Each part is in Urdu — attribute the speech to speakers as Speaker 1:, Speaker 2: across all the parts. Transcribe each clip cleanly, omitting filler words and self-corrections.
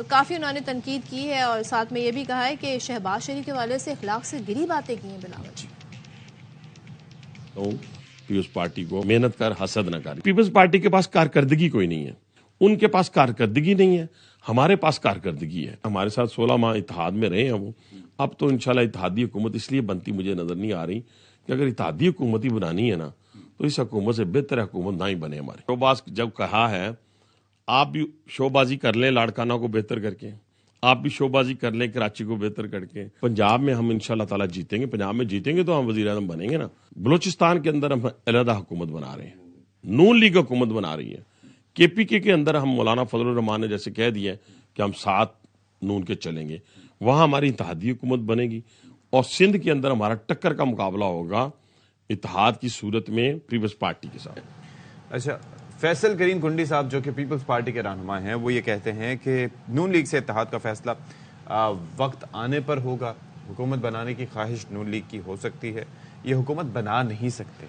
Speaker 1: تو کافی انہوں نے تنقید کی ہے اور ساتھ میں یہ بھی کہا ہے کہ شہباز شریف کے والے سے اخلاق سے گری باتیں کی ہیں بلاول.
Speaker 2: پیپلز پارٹی کو محنت کر حسد نہ کر. پیپلز پارٹی کے پاس کارکردگی کوئی نہیں ہے, ان کے پاس کارکردگی نہیں ہے, ہمارے پاس کارکردگی ہے. ہمارے ساتھ 16 ماہ اتحاد میں رہے ہیں وہ. اب تو انشاءاللہ اتحادی حکومت اس لیے بنتی مجھے نظر نہیں آ رہی کہ اگر اتحادی حکومت ہی بنانی ہے نا تو اس حکومت سے بہتر حکومت نہ ہی بنے ہمارے. شوباز جب کہا ہے آپ بھی شوبازی کر لیں لاڑکانہ کو بہتر کر کے, آپ بھی شوبازی کر لیں کراچی کو بہتر کر کے. پنجاب میں ہم انشاءاللہ تعالیٰ جیتیں گے, پنجاب میں جیتیں گے تو ہم وزیر اعظم بنیں گے نا. بلوچستان کے اندر ہم علیحدہ حکومت بنا رہے ہیں, نون لیگ حکومت بنا رہی ہے. کے پی کے اندر ہم مولانا فضل الرحمان نے جیسے کہہ دیا کہ ہم 7 نون کے چلیں گے, وہاں ہماری اتحادی حکومت بنے گی. اور سندھ کے اندر ہمارا ٹکر کا مقابلہ ہوگا اتحاد کی صورت میں پیپلز پارٹی کے ساتھ.
Speaker 3: اچھا, فیصل کریم کنڈی صاحب جو کہ پیپلز پارٹی کے رہنما ہیں وہ یہ کہتے ہیں کہ نون لیگ سے اتحاد کا فیصلہ وقت آنے پر ہوگا. حکومت بنانے کی خواہش نون لیگ کی ہو سکتی ہے, یہ حکومت بنا نہیں سکتے.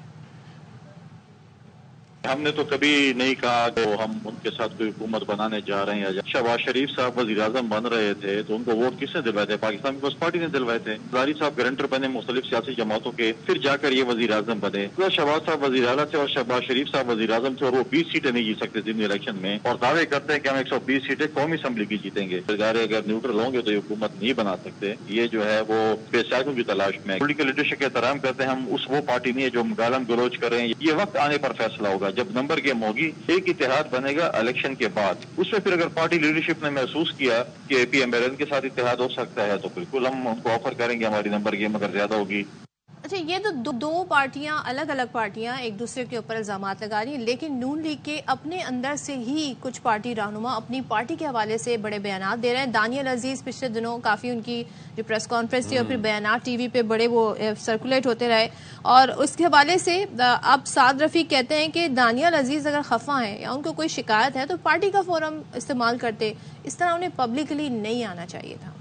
Speaker 4: ہم نے تو کبھی نہیں کہا کہ ہم ان کے ساتھ کوئی حکومت بنانے جا رہے ہیں. شہباز شریف صاحب وزیر اعظم بن رہے تھے تو ان کو ووٹ کس نے دلوائے تھے؟ پاکستان پیپلز پارٹی نے دلوائے تھے. زاری صاحب گارنٹر بنے مختلف سیاسی جماعتوں کے, پھر جا کر یہ وزیر اعظم بنے. شہباز صاحب وزیر اعلیٰ تھے اور شہباز شریف صاحب وزیر اعظم تھے اور وہ 20 سیٹیں نہیں جیت سکتے ضمنی الیکشن میں, اور دعوے کرتے ہیں کہ ہم 120 سیٹیں قومی اسمبلی کی جیتیں گے. اگر نیوٹرل ہوں گے تو یہ حکومت نہیں بنا سکتے. یہ جو ہے وہ بے ساختوں کی تلاش میں. پولیٹیکل لیڈرشپ کا احترام کرتے ہیں ہم, اس وہ پارٹی نہیں ہے جو گالم گلوچ کر رہے ہیں. یہ وقت آنے پر فیصلہ ہوگا جب نمبر گیم ہوگی. ایک اتحاد بنے گا الیکشن کے بعد, اس میں پھر اگر پارٹی لیڈرشپ نے محسوس کیا کہ پی ایم ایل کے ساتھ اتحاد ہو سکتا ہے تو بالکل ہم ان کو آفر کریں گے ہماری نمبر گیم اگر زیادہ ہوگی.
Speaker 1: اچھا, یہ تو دو پارٹیاں الگ الگ پارٹیاں ایک دوسرے کے اوپر الزامات لگا رہی ہیں, لیکن نون لیگ کے اپنے اندر سے ہی کچھ پارٹی رہنما اپنی پارٹی کے حوالے سے بڑے بیانات دے رہے ہیں. دانیال عزیز پچھلے دنوں کافی ان کی جو پریس کانفرنس تھی اور پھر بیانات ٹی وی پہ بڑے وہ سرکولیٹ ہوتے رہے, اور اس کے حوالے سے اب سعد رفیق کہتے ہیں کہ دانیال عزیز اگر خفا ہیں یا ان کو کوئی شکایت ہے تو پارٹی کا فورم استعمال کرتے, اس طرح انہیں پبلکلی نہیں آنا چاہیے تھا.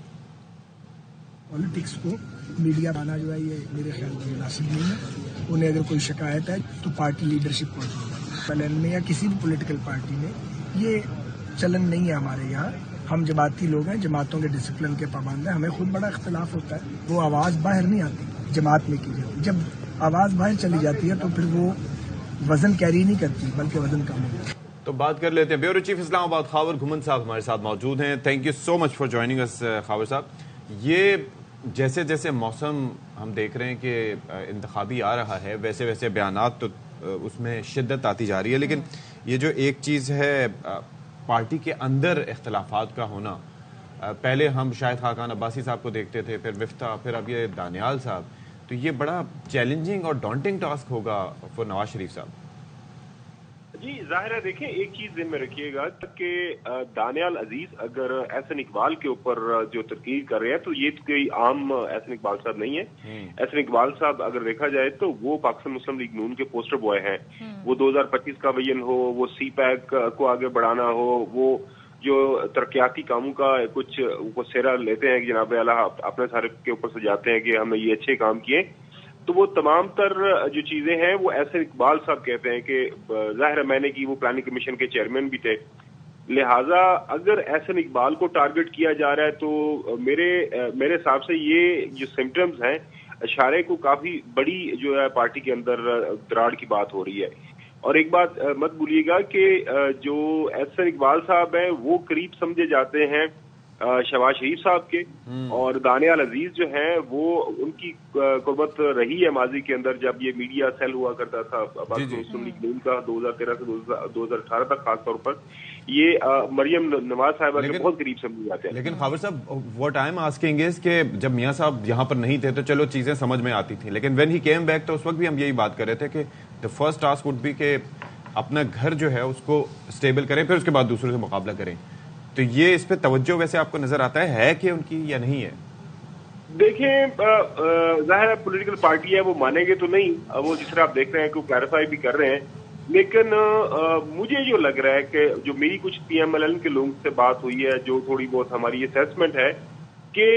Speaker 5: پالیٹکس کو میڈیا بنا جو ہے یہ میرے خیال میں مناسب نہیں ہے. انہیں اگر کوئی شکایت ہے تو پارٹی لیڈرشپ کو چلن میں یا کسی بھی پولیٹیکل پارٹی میں یہ چلن نہیں ہے. ہمارے یہاں ہم جماعتی لوگ ہیں, جماعتوں کے ڈسپلن کے پابند ہیں. ہمیں خود بڑا اختلاف ہوتا ہے, وہ آواز باہر نہیں آتی جماعت میں کی جاتی. جب آواز باہر چلی جاتی ہے تو پھر وہ وزن کیری نہیں کرتی بلکہ وزن کم ہوتا ہے.
Speaker 3: تو بات کر لیتے ہیں بیورو چیف اسلام آباد خاور گھمن صاحب ہمارے ساتھ موجود ہیں. Thank you so much for joining us Khawar sahab. یہ جیسے جیسے موسم ہم دیکھ رہے ہیں کہ انتخابی آ رہا ہے ویسے ویسے بیانات تو اس میں شدت آتی جا رہی ہے, لیکن یہ جو ایک چیز ہے پارٹی کے اندر اختلافات کا ہونا, پہلے ہم شاہد خاقان عباسی صاحب کو دیکھتے تھے, پھر مفتاح, پھر اب یہ دانیال صاحب, تو یہ بڑا چیلنجنگ اور ڈانٹنگ ٹاسک ہوگا فور نواز شریف صاحب.
Speaker 6: جی ظاہر ہے, دیکھیں ایک چیز ذہن میں رکھیے گا کہ دانیال عزیز اگر احسن اقبال کے اوپر جو تنقید کر رہے ہیں تو یہ کوئی عام احسن اقبال صاحب نہیں ہے. احسن اقبال صاحب اگر دیکھا جائے تو وہ پاکستان مسلم لیگ نون کے پوسٹر بوائے ہیں. وہ 2025 کا ویژن ہو, وہ سی پیک کو آگے بڑھانا ہو, وہ جو ترقیاتی کاموں کا کچھ وہ سہرا لیتے ہیں کہ جناب اعلیٰ اپنے سارے کے اوپر سجاتے ہیں کہ ہم نے یہ اچھے کام کیے, تو وہ تمام تر جو چیزیں ہیں وہ احسن اقبال صاحب کہتے ہیں کہ ظاہر ہے میں نے کی وہ پلاننگ کمیشن کے چیئرمین بھی تھے, لہٰذا اگر احسن اقبال کو ٹارگٹ کیا جا رہا ہے تو میرے حساب سے یہ جو سمٹمز ہیں اشارے کو کافی بڑی جو ہے پارٹی کے اندر دراڑ کی بات ہو رہی ہے. اور ایک بات مت بھولیے گا کہ جو احسن اقبال صاحب ہیں وہ قریب سمجھے جاتے ہیں شہباز شریف صاحب کے, اور دانیال عزیز جو ہیں وہ ان کی قربت رہی ہے ماضی کے اندر جب یہ میڈیا سیل ہوا کرتا تھا مسلم لیگ نون کا 2013 سے 2018 تک, خاص طور پر یہ مریم نواز صاحبہ کے بہت قریب سمجھے جاتے ہیں.
Speaker 3: لیکن خاور صاحب what I am asking is کہ جب میاں صاحب یہاں پر نہیں تھے تو چلو چیزیں سمجھ میں آتی تھیں, لیکن وین ہی کیم بیک تو اس وقت بھی ہم یہی بات کر رہے تھے کہ the first task would be کہ اپنا گھر جو ہے اس کو اسٹیبل کریں, پھر اس کے بعد دوسروں سے مقابلہ کریں. تو یہ اس پہ توجہ ویسے آپ کو نظر آتا ہے کہ ان کی یا نہیں ہے؟
Speaker 6: دیکھیں ظاہر ہے پولیٹیکل پارٹی ہے, وہ مانیں گے تو نہیں, وہ جس طرح آپ دیکھ رہے ہیں کہ کلیریفائی بھی کر رہے ہیں, لیکن مجھے جو لگ رہا ہے کہ جو میری کچھ پی ایم ایل این کے لوگوں سے بات ہوئی ہے, جو تھوڑی بہت ہماری اسیسمنٹ ہے کہ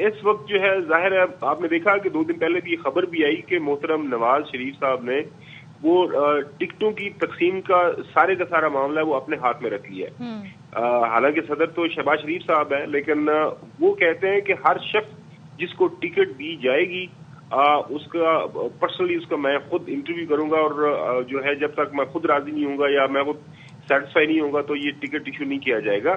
Speaker 6: اس وقت جو ہے ظاہر ہے آپ نے دیکھا کہ 2 دن پہلے بھی یہ خبر بھی آئی کہ محترم نواز شریف صاحب نے وہ ٹکٹوں کی تقسیم کا سارا معاملہ وہ اپنے ہاتھ میں رکھ لیا ہے. حالانکہ صدر تو شہباز شریف صاحب ہیں، لیکن وہ کہتے ہیں کہ ہر شخص جس کو ٹکٹ دی جائے گی اس کا پرسنلی اس کا میں خود انٹرویو کروں گا، اور جو ہے جب تک میں خود راضی نہیں ہوں گا یا میں خود سیٹسفائی نہیں ہوں گا تو یہ ٹکٹ ایشو نہیں کیا جائے گا.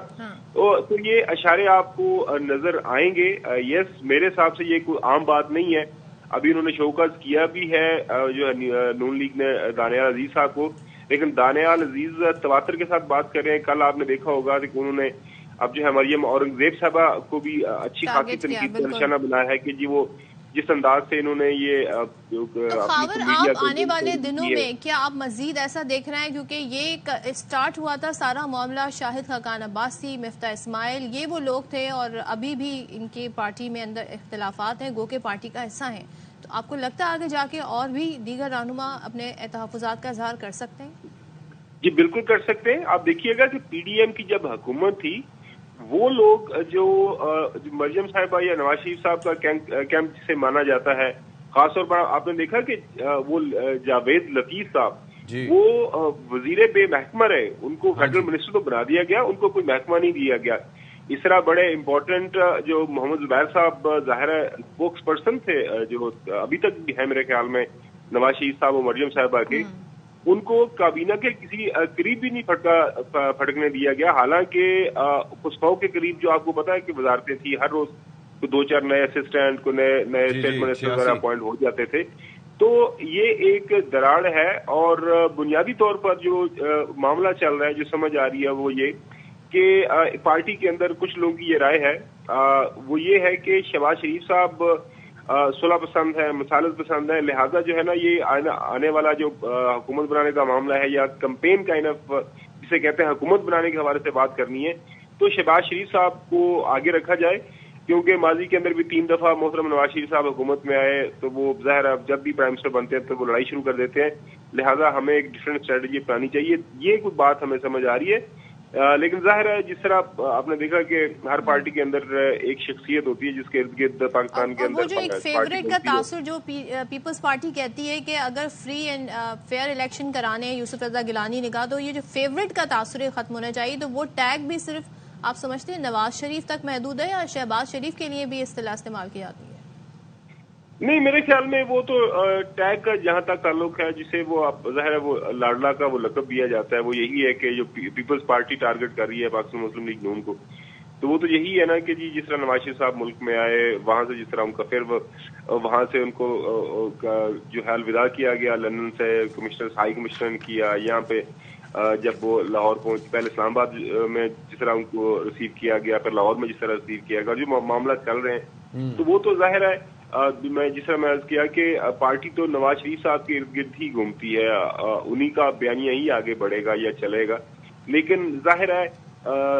Speaker 6: تو یہ اشارے آپ کو نظر آئیں گے. یس، میرے حساب سے یہ کوئی عام بات نہیں ہے. ابھی انہوں نے شوکاز کیا بھی ہے جو ہے نون لیگ نے دانیال عزیز صاحب کو، لیکن دانیال عزیز تواتر کے ساتھ بات کر رہے ہیں. کل آپ نے دیکھا ہوگا کہ انہوں نے اب جو ہے مریم اورنگزیب صاحبہ کو بھی اچھی خاصی تنقید کا نشانہ بنایا ہے کہ جی وہ جس انداز سے انہوں نے یہ
Speaker 1: خاور آپ آنے والے دنوں میں کیا آپ مزید ایسا دیکھ رہے ہیں، کیونکہ یہ اسٹارٹ ہوا تھا سارا معاملہ شاہد خاقان عباسی، مفتاح اسماعیل، یہ وہ لوگ تھے اور ابھی بھی ان کے پارٹی میں اندر اختلافات ہیں، گو کہ پارٹی کا حصہ ہیں. تو آپ کو لگتا ہے آگے جا کے اور بھی دیگر رہنما اپنے تحفظات کا اظہار کر سکتے ہیں؟
Speaker 6: جی بالکل کر سکتے ہیں. آپ دیکھیے گا کہ پی ڈی ایم کی جب حکومت تھی، وہ لوگ جو مریم صاحبہ یا نواز شریف صاحب کا کیمپ جسے مانا جاتا ہے، خاص طور پر آپ نے دیکھا کہ وہ جاوید لطیف صاحب وہ وزیر بے محکمہ رہے، ان کو فیڈرل منسٹر تو بنا دیا گیا، ان کو کوئی محکمہ نہیں دیا گیا. اس طرح بڑے امپورٹنٹ جو محمد زبیر صاحب ظاہر ہے اسپوکس پرسن تھے، جو ابھی تک بھی ہے میرے خیال میں نواز شریف صاحب اور مریم صاحبہ کے، ان کو کابینہ کے کسی قریب بھی نہیں پھٹکنے دیا گیا. حالانکہ خسفاؤ کے قریب جو آپ کو پتا ہے کہ وزارتیں تھی، ہر روز کو 2-4 نئے اسسٹنٹ کو نئے اسٹیٹ منسٹر وغیرہ اپوائنٹ ہو جاتے تھے. تو یہ ایک دراڑ ہے، اور بنیادی طور پر جو معاملہ چل رہا ہے، جو سمجھ آ رہی ہے وہ یہ کہ پارٹی کے اندر کچھ لوگوں کی یہ رائے ہے، وہ یہ ہے کہ شہباز شریف صاحب صلح پسند ہے، مسالت پسند ہے، لہذا جو ہے نا یہ آنے والا جو حکومت بنانے کا معاملہ ہے یا کمپین کا جسے کہتے ہیں حکومت بنانے کے حوالے سے بات کرنی ہے، تو شہباز شریف صاحب کو آگے رکھا جائے. کیونکہ ماضی کے اندر بھی 3 دفعہ محترم نواز شریف صاحب حکومت میں آئے، تو وہ ظاہر ہے جب بھی پرائم منسٹر بنتے ہیں تو وہ لڑائی شروع کر دیتے ہیں. لہٰذا ہمیں ایک ڈفرینٹ اسٹریٹجی اپنانی چاہیے. یہ کوئی بات ہمیں سمجھ آ رہی ہے. لیکن ظاہر ہے جس طرح آپ نے دیکھا کہ ہر پارٹی کے اندر ایک شخصیت ہوتی ہے جس کے ارد گرد پاکستان کے اندر
Speaker 1: وہ جو ایک فیوریٹ کا تاثر جو پیپلز پارٹی کہتی ہے کہ اگر فری اینڈ فیئر الیکشن کرانے یوسف رضا گیلانی نے کہا، تو یہ جو فیوریٹ کا تاثر ختم ہونا چاہیے. تو وہ ٹیگ بھی صرف آپ سمجھتے ہیں نواز شریف تک محدود ہے یا شہباز شریف کے لیے بھی اصطلاح استعمال کی جاتی ہے؟
Speaker 6: نہیں، میرے خیال میں وہ تو ٹیگ کا جہاں تک تعلق ہے، جسے وہ ظاہر ہے وہ لاڈلا کا وہ لقب دیا جاتا ہے، وہ یہی ہے کہ جو پیپلز پارٹی ٹارگٹ کر رہی ہے پاکستان مسلم لیگ نون کو، تو وہ تو یہی ہے نا کہ جی جس طرح نواز شریف صاحب ملک میں آئے، وہاں سے جس طرح ان کا پھر وہاں سے ان کو جو ہے الوداع کیا گیا، لندن سے ہائی کمشنر نے کیا، یہاں پہ جب وہ لاہور پہنچ، پہلے اسلام آباد میں جس طرح ان کو ریسیو کیا گیا، پھر لاہور میں جس طرح ریسیو کیا گیا، جو معاملات چل رہے ہیں، تو وہ تو ظاہر ہے میں جس طرح میں عرض کیا کہ پارٹی تو نواز شریف صاحب کے ارد گرد ہی گھومتی ہے، انہی کا بیانیہ ہی آگے بڑھے گا یا چلے گا. لیکن ظاہر ہے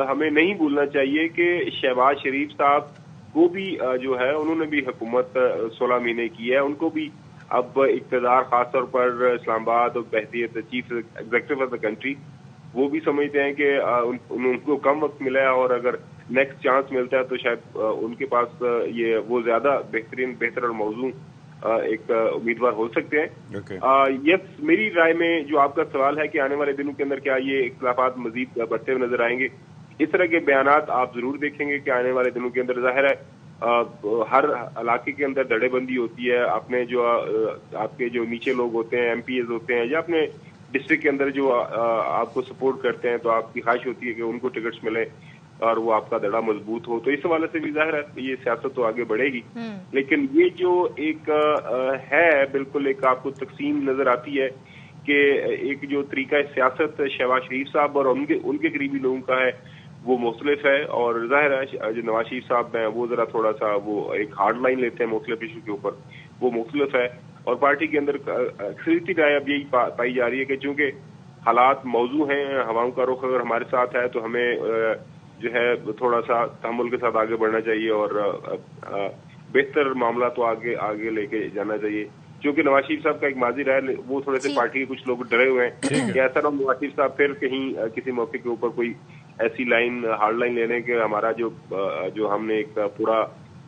Speaker 6: ہمیں نہیں بھولنا چاہیے کہ شہباز شریف صاحب کو بھی جو ہے انہوں نے بھی حکومت 16 مہینے کی ہے، ان کو بھی اب اقتدار خاص طور پر اسلام آباد اور بحیثیت chief executive of the country, وہ بھی سمجھتے ہیں کہ ان کو کم وقت ملا ہے، اور اگر نیکسٹ چانس ملتا ہے تو شاید ان کے پاس یہ وہ زیادہ بہتر اور موزوں ایک امیدوار ہو سکتے ہیں. یس، میری رائے میں جو آپ کا سوال ہے کہ آنے والے دنوں کے اندر کیا یہ اختلافات مزید بڑھتے ہوئے نظر آئیں گے، اس طرح کے بیانات آپ ضرور دیکھیں گے کہ آنے والے دنوں کے اندر ظاہر ہے ہر علاقے کے اندر دھڑے بندی ہوتی ہے. اپنے جو آپ کے جو نیچے لوگ ہوتے ہیں، ایم پی ایز ہوتے ہیں، یا اپنے ڈسٹرکٹ کے اندر جو آپ کو سپورٹ کرتے ہیں، تو آپ کی خواہش ہوتی ہے کہ ان کو ٹکٹس ملیں اور وہ آپ کا دڑا مضبوط ہو. تو اس حوالے سے بھی ظاہر ہے یہ سیاست تو آگے بڑھے گی. لیکن یہ جو ایک ہے بالکل ایک آپ کو تقسیم نظر آتی ہے کہ ایک جو طریقہ سیاست شہباز شریف صاحب اور ان کے قریبی لوگوں کا ہے وہ مختلف ہے، اور ظاہر ہے جو نواز شریف صاحب ہیں وہ ذرا تھوڑا سا وہ ایک ہارڈ لائن لیتے ہیں مختلف ایشو کے اوپر، وہ مختلف ہے. اور پارٹی کے اندر اکثریتی رائے اب یہی پائی جا رہی ہے کہ چونکہ حالات موزوں ہیں، ہواؤں کا رخ اگر ہمارے ساتھ ہے تو ہمیں جو ہے تھوڑا سا تحمل کے ساتھ آگے بڑھنا چاہیے اور بہتر معاملہ تو آگے لے کے جانا چاہیے. کیونکہ نواز شریف صاحب کا ایک ماضی رہا ہے، وہ تھوڑے سے پارٹی کے کچھ لوگ ڈرے ہوئے ہیں کہ ایسا نہ نواز شریف صاحب پھر کہیں کسی موقع کے اوپر کوئی ایسی لائن ہارڈ لائن لینے کے ہمارا جو ہم نے ایک پورا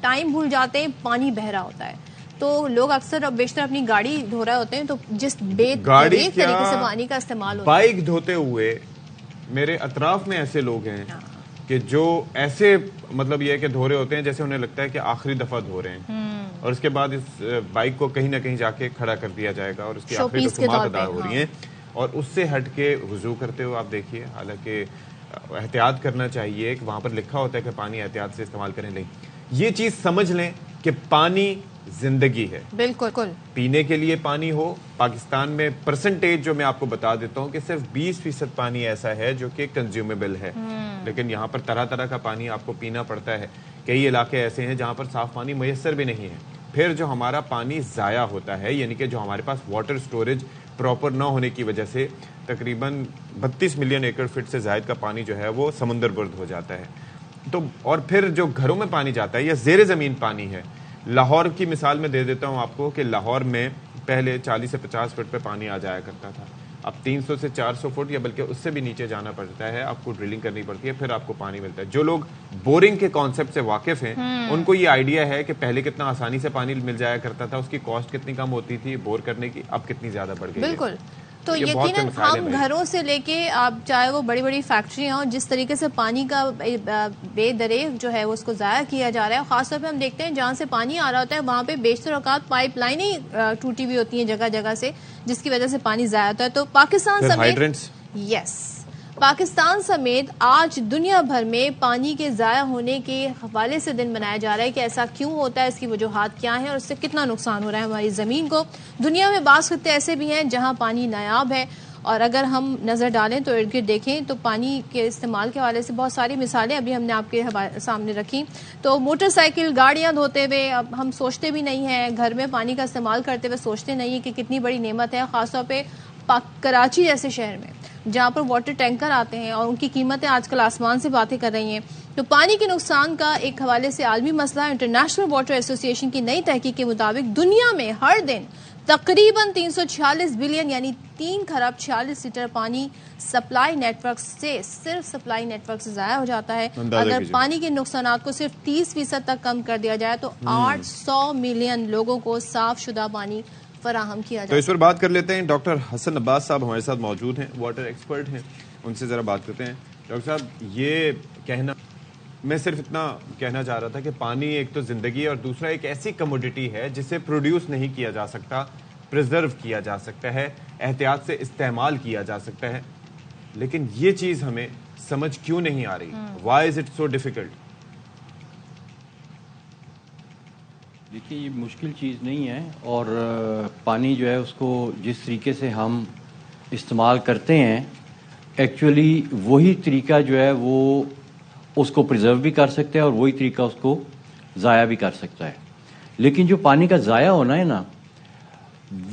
Speaker 1: ٹائم بھول جاتے ہیں، پانی بہ رہا ہوتا ہے، تو لوگ اکثر اب بیشتر اپنی گاڑی دھو رہے ہوتے ہیں، تو جس بے طریقے سے پانی کا استعمال ہوتا ہے.
Speaker 3: بائک دھوتے ہوئے میرے اطراف میں ایسے لوگ ہیں کہ جو ایسے مطلب یہ ہے کہ دھو رہے ہوتے ہیں جیسے انہیں لگتا ہے کہ آخری دفعہ دھو رہے ہیں، اور اس کے بعد اس بائک کو کہیں نہ کہیں جا کے کھڑا کر دیا جائے گا اور اس کی آخری رسومات ادا ہو رہی ہیں، اور اس سے ہٹ کے وضو کرتے ہو آپ دیکھیے. حالانکہ احتیاط کرنا چاہیے کہ وہاں پر لکھا ہوتا ہے کہ پانی احتیاط سے استعمال کریں، نہیں، یہ چیز سمجھ لیں کہ پانی زندگی ہے.
Speaker 1: بالکل
Speaker 3: پینے کے لیے پانی ہو. پاکستان میں پرسنٹیج جو میں آپ کو بتا دیتا ہوں کہ صرف 20% پانی ایسا ہے جو کہ کنزیومیبل ہے، لیکن یہاں پر طرح طرح کا پانی آپ کو پینا پڑتا ہے. کئی علاقے ایسے ہیں جہاں پر صاف پانی میسر بھی نہیں ہے. پھر جو ہمارا پانی ضائع ہوتا ہے، یعنی کہ جو ہمارے پاس واٹر سٹوریج پراپر نہ ہونے کی وجہ سے تقریباً 32 ملین ایکڑ فٹ سے زائد کا پانی جو ہے وہ سمندر برد ہو جاتا ہے. تو اور پھر جو گھروں میں پانی جاتا ہے یا زیر زمین پانی ہے. لاہور کی مثال میں دے دیتا ہوں آپ کو کہ لاہور میں پہلے 40 سے 50 فٹ پہ پانی آ جایا کرتا تھا، اب 300 سے 400 فٹ یا بلکہ اس سے بھی نیچے جانا پڑتا ہے، آپ کو ڈرلنگ کرنی پڑتی ہے، پھر آپ کو پانی ملتا ہے. جو لوگ بورنگ کے کانسیپٹ سے واقف ہیں ان کو یہ آئیڈیا ہے کہ پہلے کتنا آسانی سے پانی مل جایا کرتا تھا، اس کی کاسٹ کتنی کم ہوتی تھی بور کرنے کی، اب کتنی زیادہ بڑھ گئی ہے.
Speaker 1: بالکل. تو یقیناً ہم گھروں سے لے کے آپ چاہے وہ بڑی بڑی فیکٹریاں ہوں، جس طریقے سے پانی کا بے دریغ جو ہے وہ اس کو ضائع کیا جا رہا ہے. خاص طور پہ ہم دیکھتے ہیں جہاں سے پانی آ رہا ہوتا ہے وہاں پہ بیشتر اوقات پائپ لائنیں ٹوٹی ہوئی ہوتی ہیں جگہ جگہ سے، جس کی وجہ سے پانی ضائع ہوتا ہے. تو پاکستان سمیت آج دنیا بھر میں پانی کے ضائع ہونے کے حوالے سے دن منایا جا رہا ہے کہ ایسا کیوں ہوتا ہے، اس کی وجوہات کیا ہیں اور اس سے کتنا نقصان ہو رہا ہے ہماری زمین کو. دنیا میں بعض خطے ایسے بھی ہیں جہاں پانی نایاب ہے، اور اگر ہم نظر ڈالیں تو ارد گرد دیکھیں تو پانی کے استعمال کے حوالے سے بہت ساری مثالیں ابھی ہم نے آپ کے سامنے رکھی. تو موٹر سائیکل گاڑیاں دھوتے ہوئے اب ہم سوچتے بھی نہیں ہیں، گھر میں پانی کا استعمال کرتے ہوئے سوچتے نہیں ہیں کہ کتنی بڑی نعمت ہے. خاص طور پہ کراچی جیسے شہر میں جہاں پر واٹر ٹینکر آتے ہیں اور ان کی قیمتیں آج کل آسمان سے باتیں کر رہی ہیں. تو پانی کے نقصان کا ایک حوالے سے عالمی مسئلہ. انٹرنیشنل واٹر ایسوسی ایشن کی نئی تحقیق کے مطابق دنیا میں ہر دن تقریباً 346 بلین یعنی 3 خراب 46 لیٹر پانی سپلائی نیٹ ورک سے، صرف سپلائی نیٹ ورک سے ضائع ہو جاتا ہے. اگر پانی کے نقصانات کو صرف 30% تک کم کر دیا جائے تو 800 ملین لوگوں کو صاف شدہ پانی فراہم کیا جائے.
Speaker 3: تو اس پر بات کر لیتے ہیں. ڈاکٹر حسن عباس صاحب ہمارے ساتھ موجود ہیں، واٹر ایکسپرٹ ہیں، ان سے ذرا بات کرتے ہیں. ڈاکٹر صاحب، یہ کہنا، میں صرف اتنا کہنا چاہ رہا تھا کہ پانی ایک تو زندگی ہے اور دوسرا ایک ایسی کموڈٹی ہے جسے پروڈیوس نہیں کیا جا سکتا، پریزرو کیا جا سکتا ہے، احتیاط سے استعمال کیا جا سکتا ہے، لیکن یہ چیز ہمیں سمجھ کیوں نہیں آ رہی؟ Why is it so difficult?
Speaker 7: دیکھیے، یہ مشکل چیز نہیں ہے، اور پانی جو ہے اس کو جس طریقے سے ہم استعمال کرتے ہیں ایکچولی وہی طریقہ جو ہے وہ اس کو پریزرو بھی کر سکتا ہے اور وہی طریقہ اس کو ضائع بھی کر سکتا ہے. لیکن جو پانی کا ضائع ہونا ہے نا،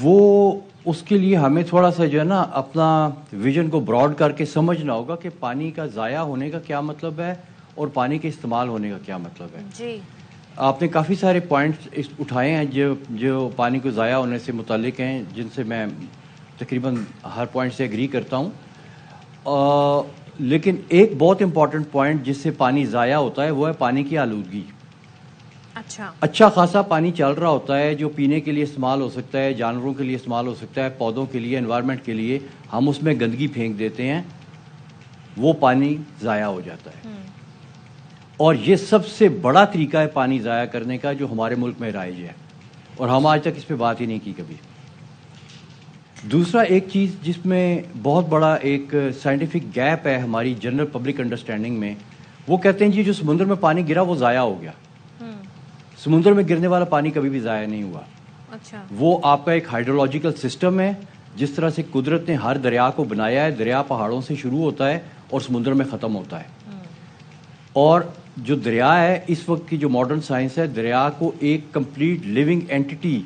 Speaker 7: وہ اس کے لیے ہمیں تھوڑا سا جو ہے نا اپنا ویژن کو براڈ کر کے سمجھنا ہوگا کہ پانی کا ضائع ہونے کا کیا مطلب ہے اور پانی کے استعمال ہونے کا کیا مطلب ہے.
Speaker 1: جی،
Speaker 7: آپ نے کافی سارے پوائنٹس اٹھائے ہیں جو پانی کو ضائع ہونے سے متعلق ہیں، جن سے میں تقریباً ہر پوائنٹ سے ایگری کرتا ہوں. لیکن ایک بہت امپورٹنٹ پوائنٹ جس سے پانی ضائع ہوتا ہے وہ ہے پانی کی آلودگی. اچھا خاصا پانی چل رہا ہوتا ہے جو پینے کے لیے استعمال ہو سکتا ہے، جانوروں کے لیے استعمال ہو سکتا ہے، پودوں کے لیے، انوائرمنٹ کے لیے. ہم اس میں گندگی پھینک دیتے ہیں، وہ پانی ضائع ہو جاتا ہے. اور یہ سب سے بڑا طریقہ ہے پانی ضائع کرنے کا جو ہمارے ملک میں رائج ہے، اور ہم آج تک اس پہ بات ہی نہیں کی کبھی. دوسرا ایک چیز جس میں بہت بڑا ایک سائنٹیفک گیپ ہے ہماری جنرل پبلک انڈرسٹینڈنگ میں، وہ کہتے ہیں جی جو سمندر میں پانی گرا وہ ضائع ہو گیا. سمندر میں گرنے والا پانی کبھی بھی ضائع نہیں ہوا. وہ آپ کا ایک ہائیڈرولوجیکل سسٹم ہے. جس طرح سے قدرت نے ہر دریا کو بنایا ہے، دریا پہاڑوں سے شروع ہوتا ہے اور سمندر میں ختم ہوتا ہے. اور جو دریا ہے اس وقت کی جو ماڈرن سائنس ہے، دریا کو ایک کمپلیٹ لیونگ اینٹی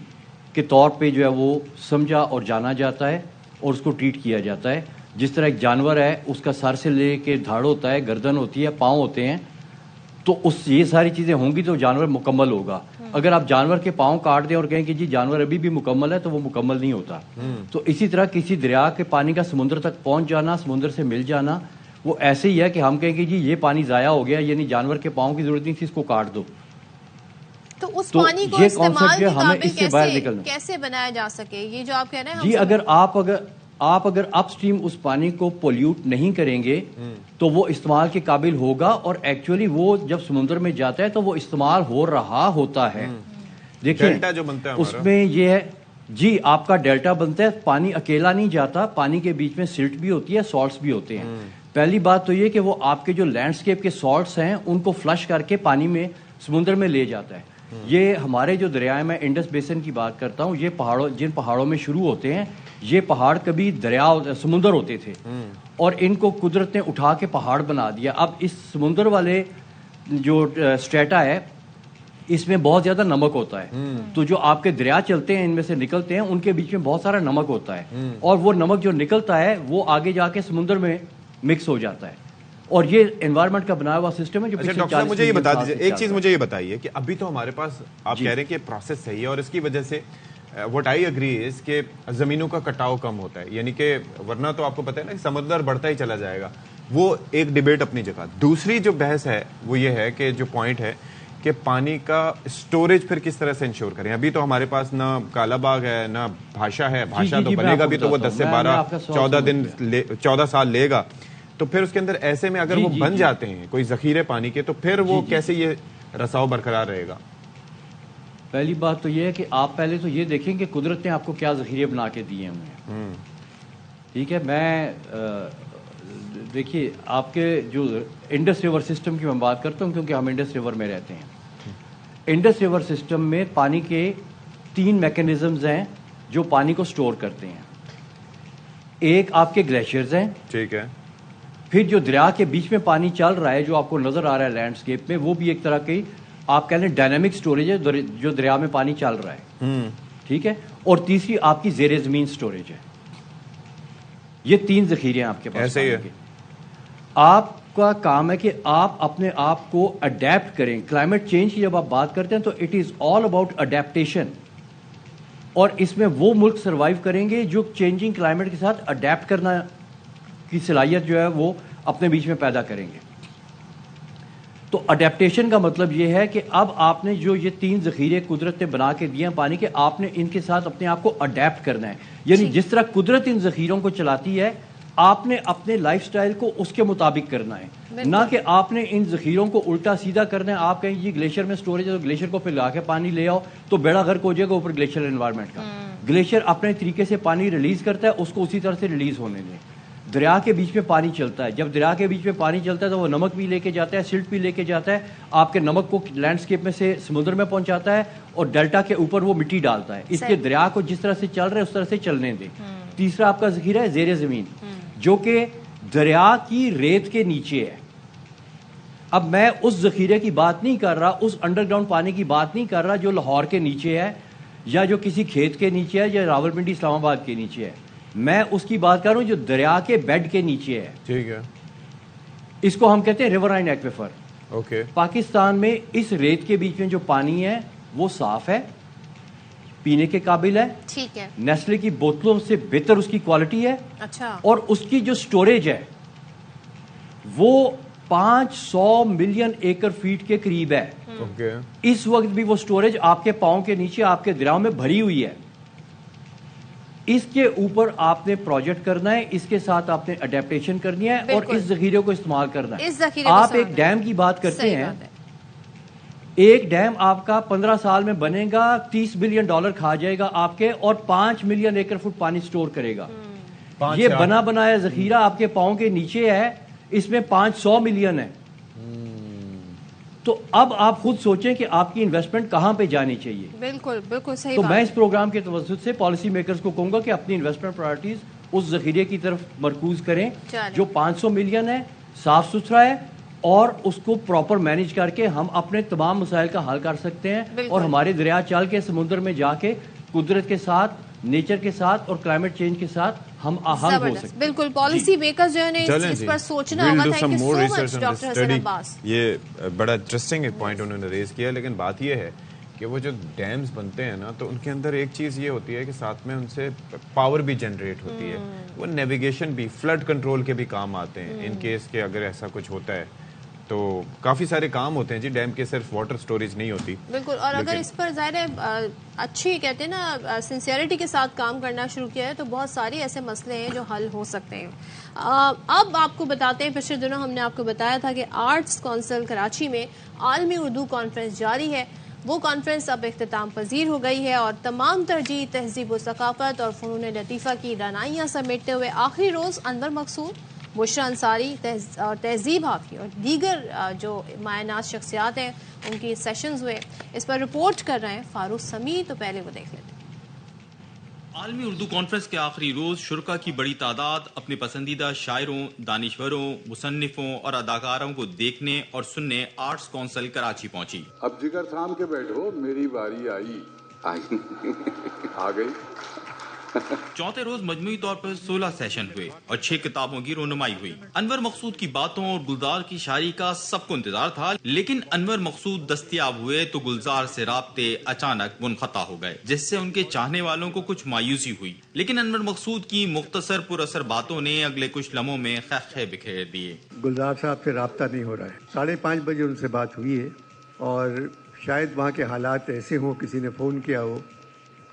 Speaker 7: کے طور پہ جو ہے وہ سمجھا اور جانا جاتا ہے اور اس کو ٹریٹ کیا جاتا ہے. جس طرح ایک جانور ہے، اس کا سر سے لے کے دھڑ ہوتا ہے، گردن ہوتی ہے، پاؤں ہوتے ہیں، تو یہ ساری چیزیں ہوں گی تو جانور مکمل ہوگا. اگر آپ جانور کے پاؤں کاٹ دیں اور کہیں کہ جی جانور ابھی بھی مکمل ہے تو وہ مکمل نہیں ہوتا. تو اسی طرح کسی دریا کے پانی کا سمندر تک پہنچ جانا، سمندر سے مل جانا، وہ ایسے ہی ہے کہ ہم کہیں کہ جی یہ پانی ضائع ہو گیا، یعنی جانور کے پاؤں کی ضرورت نہیں تھی، اس کو کاٹ دو.
Speaker 1: تو اس پانی کو استعمال کے قابل کیسے بنایا جا سکے، یہ جو آپ کہہ رہے ہیں؟
Speaker 7: جی اگر آپ اگر اپ اسٹریم اس پانی کو پولیوٹ نہیں کریں گے تو وہ استعمال کے قابل ہوگا، اور ایکچولی وہ جب سمندر میں جاتا ہے تو وہ استعمال ہو رہا ہوتا ہے. دیکھیں اس میں یہ ہے جی آپ کا ڈیلٹا بنتا ہے، پانی اکیلا نہیں جاتا، پانی کے بیچ میں سلٹ بھی ہوتی ہے، سالٹس بھی ہوتے ہیں. پہلی بات تو یہ کہ وہ آپ کے جو لینڈسکیپ کے سالٹس ہیں ان کو فلش کر کے پانی میں سمندر میں لے جاتا ہے. یہ ہمارے جو دریا، میں انڈس بیسن کی بات کرتا ہوں، یہ جن پہاڑوں میں شروع ہوتے ہیں، یہ پہاڑ کبھی سمندر ہوتے تھے اور ان کو قدرت نے اٹھا کے پہاڑ بنا دیا. اب اس سمندر والے جو اسٹریٹا ہے اس میں بہت زیادہ نمک ہوتا ہے، تو جو آپ کے دریا چلتے ہیں ان میں سے نکلتے ہیں ان کے بیچ میں بہت سارا نمک ہوتا ہے، اور وہ نمک جو نکلتا ہے وہ آگے جا کے سمندر میں مکس ہو جاتا ہے. اور یہ انوائرمنٹ کا بنایا ہوا سسٹم ہے. جو
Speaker 3: ڈاکٹر صاحب مجھے یہ بتا دیجیے، ایک چیز مجھے یہ بتائیے کہ ابھی تو ہمارے پاس آپ کہہ رہے ہیں کہ پروسیس صحیح ہے اور اس کی وجہ سے وٹ آئی اگری از کہ زمینوں کا کٹاؤ کم ہوتا ہے، یعنی کہ ورنہ تو آپ کو پتہ ہے نا سمندر بڑھتا ہی چلا جائے گا. وہ ایک ڈیبیٹ اپنی جگہ. دوسری جو بحث ہے وہ یہ ہے کہ جو پوائنٹ ہے کہ پانی کا اسٹوریج پھر کس طرح سے انشور کریں. ابھی تو ہمارے پاس نہ کالا باغ ہے نہ بھاشا ہے، بھاشا تو بنے گا بھی تو وہ 10 سے 14 سال لے گا. تو پھر اس کے اندر ایسے میں اگر وہ بن جاتے ہیں کوئی ذخیرے پانی کے تو پھر وہ کیسے یہ رساؤ برقرار رہے گا؟
Speaker 7: پہلی بات تو یہ ہے کہ آپ پہلے تو یہ دیکھیں کہ قدرت نے آپ کو کیا ذخیرے بنا کے دیے ہوئے ہیں. ٹھیک ہے، میں دیکھیے آپ کے جو انڈس ریور سسٹم کی میں بات کرتا ہوں کیونکہ ہم انڈس ریور میں رہتے ہیں. انڈس ریور سسٹم میں پانی کے 3 میکینزمز ہیں جو پانی کو سٹور کرتے ہیں. ایک آپ کے گلیشیئرز ہیں، ٹھیک ہے، پھر جو دریا کے بیچ میں پانی چل رہا ہے جو آپ کو نظر آ رہا ہے لینڈسکیپ میں، وہ بھی ایک طرح کی آپ کہہ لیں ڈائنامک سٹوریج ہے جو دریا میں پانی چل رہا ہے. ٹھیک ہے، اور تیسری آپ کی زیر زمین سٹوریج ہے. یہ 3 ذخیرے ہیں آپ کے پاس. ایسے ہی آپ کا کام ہے کہ آپ اپنے آپ کو اڈیپٹ کریں. کلائمیٹ چینج کی جب آپ بات کرتے ہیں تو it is all about adaptation, اور اس میں وہ ملک سروائیو کریں گے جو چینجنگ کلائمیٹ کے ساتھ اڈیپٹ کرنا کی صلاحیت جو ہے وہ اپنے بیچ میں پیدا کریں گے. تو اڈیپٹیشن کا مطلب یہ ہے کہ اب آپ نے جو یہ 3 ذخیرے قدرت نے بنا کے دیے ہیں پانی کے، آپ نے ان کے ساتھ اپنے آپ کو اڈیپٹ کرنا ہے. یعنی جس طرح قدرت ان ذخیروں کو چلاتی ہے آپ نے اپنے لائف سٹائل کو اس کے مطابق کرنا ہے، نہ کہ آپ نے ان ذخیروں کو الٹا سیدھا کرنا ہے. آپ کہیں جی گلیشیئر میں سٹوریج ہے تو گلیشیئر کو پھر لا کے پانی لے آؤ تو بیڑا غرق ہو جائے گا اوپر گلیشیئر انوائرمنٹ کا. گلیشیئر اپنے طریقے سے پانی ریلیز کرتا ہے، اس کو اسی طرح سے ریلیز ہونے دیں. دریا کے بیچ میں پانی چلتا ہے، جب دریا کے بیچ میں پانی چلتا ہے تو وہ نمک بھی لے کے جاتا ہے، سلٹ بھی لے کے جاتا ہے، آپ کے نمک کو لینڈسکیپ میں سے سمندر میں پہنچاتا ہے اور ڈیلٹا کے اوپر وہ مٹی ڈالتا ہے. اس کے دریا کو جس طرح سے چل رہا ہے اس طرح سے چلنے دیں. تیسرا آپ کا ذخیرہ ہے زیر زمین، جو کہ دریا کی ریت کے نیچے ہے. اب میں اس ذخیرے کی بات نہیں کر رہا، اس انڈر گراؤنڈ پانی کی بات نہیں کر رہا جو لاہور کے نیچے ہے یا جو کسی کھیت کے نیچے ہے یا راولپنڈی اسلام آباد کے نیچے ہے. میں اس کی بات کر رہا ہوں جو دریا کے بیڈ کے نیچے ہے. ٹھیک ہے، اس کو ہم کہتے ہیں ریورائن ایکویفر. اوکے، پاکستان میں اس ریت کے بیچ میں جو پانی ہے وہ صاف ہے، پینے کے قابل ہے. ٹھیک ہے، نیسلے کی بوتلوں سے بہتر اس کی کوالٹی ہے. اچھا، اور اس کی جو سٹوریج ہے وہ 500 ملین ایکر فیٹ کے قریب ہے. اس وقت بھی وہ سٹوریج آپ کے پاؤں کے نیچے آپ کے دریاؤں میں بھری ہوئی ہے. اس کے اوپر آپ نے پروجیکٹ کرنا ہے، اس کے ساتھ آپ نے اڈیپٹیشن کرنی ہے اور اس ذخیرے کو استعمال کرنا ہے. آپ ایک ڈیم کی بات کرتے ہیں، ایک ڈیم آپ کا 15 سال میں بنے گا، $30 بلین کھا جائے گا آپ کے، اور 5 ملین ایکر فٹ پانی سٹور کرے گا. یہ بنا بنایا ذخیرہ آپ کے پاؤں کے نیچے ہے، اس میں 500 ملین ہے. تو اب آپ خود سوچیں کہ آپ کی انویسٹمنٹ کہاں پہ جانی چاہیے. بالکل بالکل صحیح. تو میں اس پروگرام کے توسط سے پالیسی میکرز کو کہوں گا کہ اپنی انویسٹمنٹ پرائرٹیز اس ذخیرے کی طرف مرکوز کریں جو 500 ملین ہے، صاف ستھرا ہے، اور اس کو پراپر مینیج کر کے ہم اپنے تمام مسائل کا حل کر سکتے ہیں. اور ہمارے دریا چل کے سمندر میں جا کے قدرت کے ساتھ، نیچر کے ساتھ اور کلائمیٹ چینج کے ساتھ ہم آہنگ ہو سکتے.
Speaker 1: بالکل، پالیسی میکرز جو ہے اس چیز پر سوچنا ہوگا. Thank you so much doctor Hasan Abbas.
Speaker 3: یہ بڑا انٹرسٹنگ ایک پوائنٹ انہوں نے ریز کیا، لیکن بات یہ ہے کہ وہ جو ڈیمز بنتے ہیں نا تو ان کے اندر ایک چیز یہ ہوتی ہے کہ ساتھ میں ان سے پاور بھی جنریٹ ہوتی ہے, وہ نیویگیشن بھی, فلڈ کنٹرول کے بھی کام آتے ہیں ان کیس کہ اگر ایسا کچھ ہوتا ہے تو کافی سارے کام ہوتے ہیں جی ڈیم کے, صرف واٹر سٹوریج نہیں ہوتی.
Speaker 1: بالکل, اور اگر اس پر ظاہر ہے اچھی کہتے ہیں نا سنسیئرٹی کے ساتھ کام کرنا شروع کیا ہے تو بہت ساری ایسے مسئلے ہیں جو حل ہو سکتے ہیں. اب آپ کو بتاتے ہیں, پچھلے دنوں ہم نے آپ کو بتایا تھا کہ آرٹس کونسل کراچی میں عالمی اردو کانفرنس جاری ہے. وہ کانفرنس اب اختتام پذیر ہو گئی ہے اور تمام ترجیح تہذیب و ثقافت اور فنون لطیفہ کی رعنائیاں سمیٹتے ہوئے آخری روز انور مقصود, بشرا انصاری اور تہذیب حافظ اور دیگر جو معناس شخصیات ہیں ان کی سیشنز ہوئے. اس پر رپورٹ کر رہے ہیں فاروق سمیع, تو پہلے وہ دیکھ لیتے ہیں.
Speaker 8: عالمی اردو کانفرنس کے آخری روز شرکا کی بڑی تعداد اپنے پسندیدہ شاعروں, دانشوروں, مصنفوں اور اداکاروں کو دیکھنے اور سننے آرٹس کونسل کراچی پہنچی.
Speaker 9: اب جگر تھام کے بیٹھو, میری باری آ گئی.
Speaker 8: چوتھے روز مجموعی طور پر 16 سیشن ہوئے اور 6 کتابوں کی رونمائی ہوئی. انور مقصود کی باتوں اور گلزار کی شاعری کا سب کو انتظار تھا, لیکن انور مقصود دستیاب ہوئے تو گلزار سے رابطے اچانک منقطع ہو گئے, جس سے ان کے چاہنے والوں کو کچھ مایوسی ہوئی. لیکن انور مقصود کی مختصر پر اثر باتوں نے اگلے کچھ لمحوں میں خے بکھیر دیے.
Speaker 10: گلزار صاحب سے رابطہ نہیں ہو رہا ہے. 5:30 بجے ان سے بات ہوئی ہے اور شاید وہاں کے حالات ایسے ہوں, کسی نے فون کیا ہو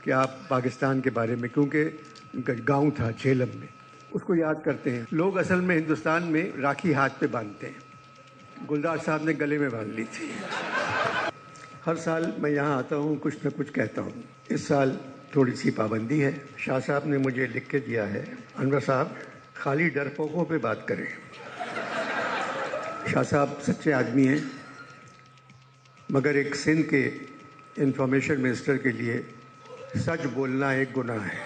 Speaker 10: کہ آپ پاکستان کے بارے میں, کیونکہ ان کا گاؤں تھا جھیلم میں, اس کو یاد کرتے ہیں. لوگ اصل میں ہندوستان میں راکھی ہاتھ پہ باندھتے ہیں, گلزار صاحب نے گلے میں باندھ لی تھی. ہر سال میں یہاں آتا ہوں, کچھ نہ کچھ کہتا ہوں. اس سال تھوڑی سی پابندی ہے. شاہ صاحب نے مجھے لکھ کے دیا ہے, انور صاحب خالی ڈرپوکوں پہ بات کریں. شاہ صاحب سچے آدمی ہیں, مگر ایک سندھ کے انفارمیشن منسٹر کے لیے سچ بولنا ایک گناہ ہے.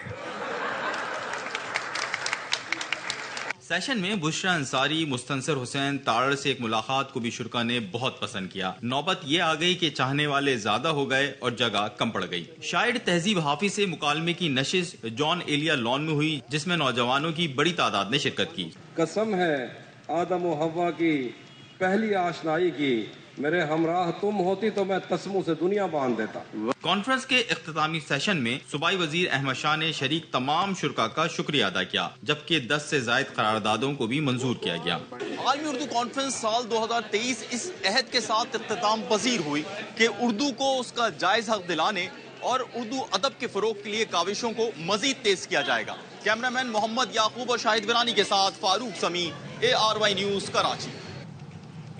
Speaker 8: سیشن میں بشرا انصاری, مستنصر حسین تاڑر سے ایک ملاقات کو بھی شرکا نے بہت پسند کیا. نوبت یہ آ گئی کہ چاہنے والے زیادہ ہو گئے اور جگہ کم پڑ گئی. شاعر تہذیب حافظ سے مکالمے کی نشست جان ایلیا لان میں ہوئی, جس میں نوجوانوں کی بڑی تعداد نے شرکت کی.
Speaker 11: قسم ہے آدم و حوا کی پہلی آشنائی کی, میرے ہمراہ تم ہوتی تو میں تسموں سے دنیا باندھ دیتا.
Speaker 8: کانفرنس کے اختتامی سیشن میں صوبائی وزیر احمد شاہ نے شریک تمام شرکاء کا شکریہ ادا کیا, جبکہ 10 سے زائد قراردادوں کو بھی منظور کیا گیا.
Speaker 12: عالمی اردو کانفرنس سال 2023 اس عہد کے ساتھ اختتام پذیر ہوئی کہ اردو کو اس کا جائز حق دلانے اور اردو ادب کے فروغ کے لیے کاوشوں کو مزید تیز کیا جائے گا. کیمرہ مین محمد یعقوب اور شاہد ورانی کے ساتھ فاروق سمیع, ARY نیوز کراچی.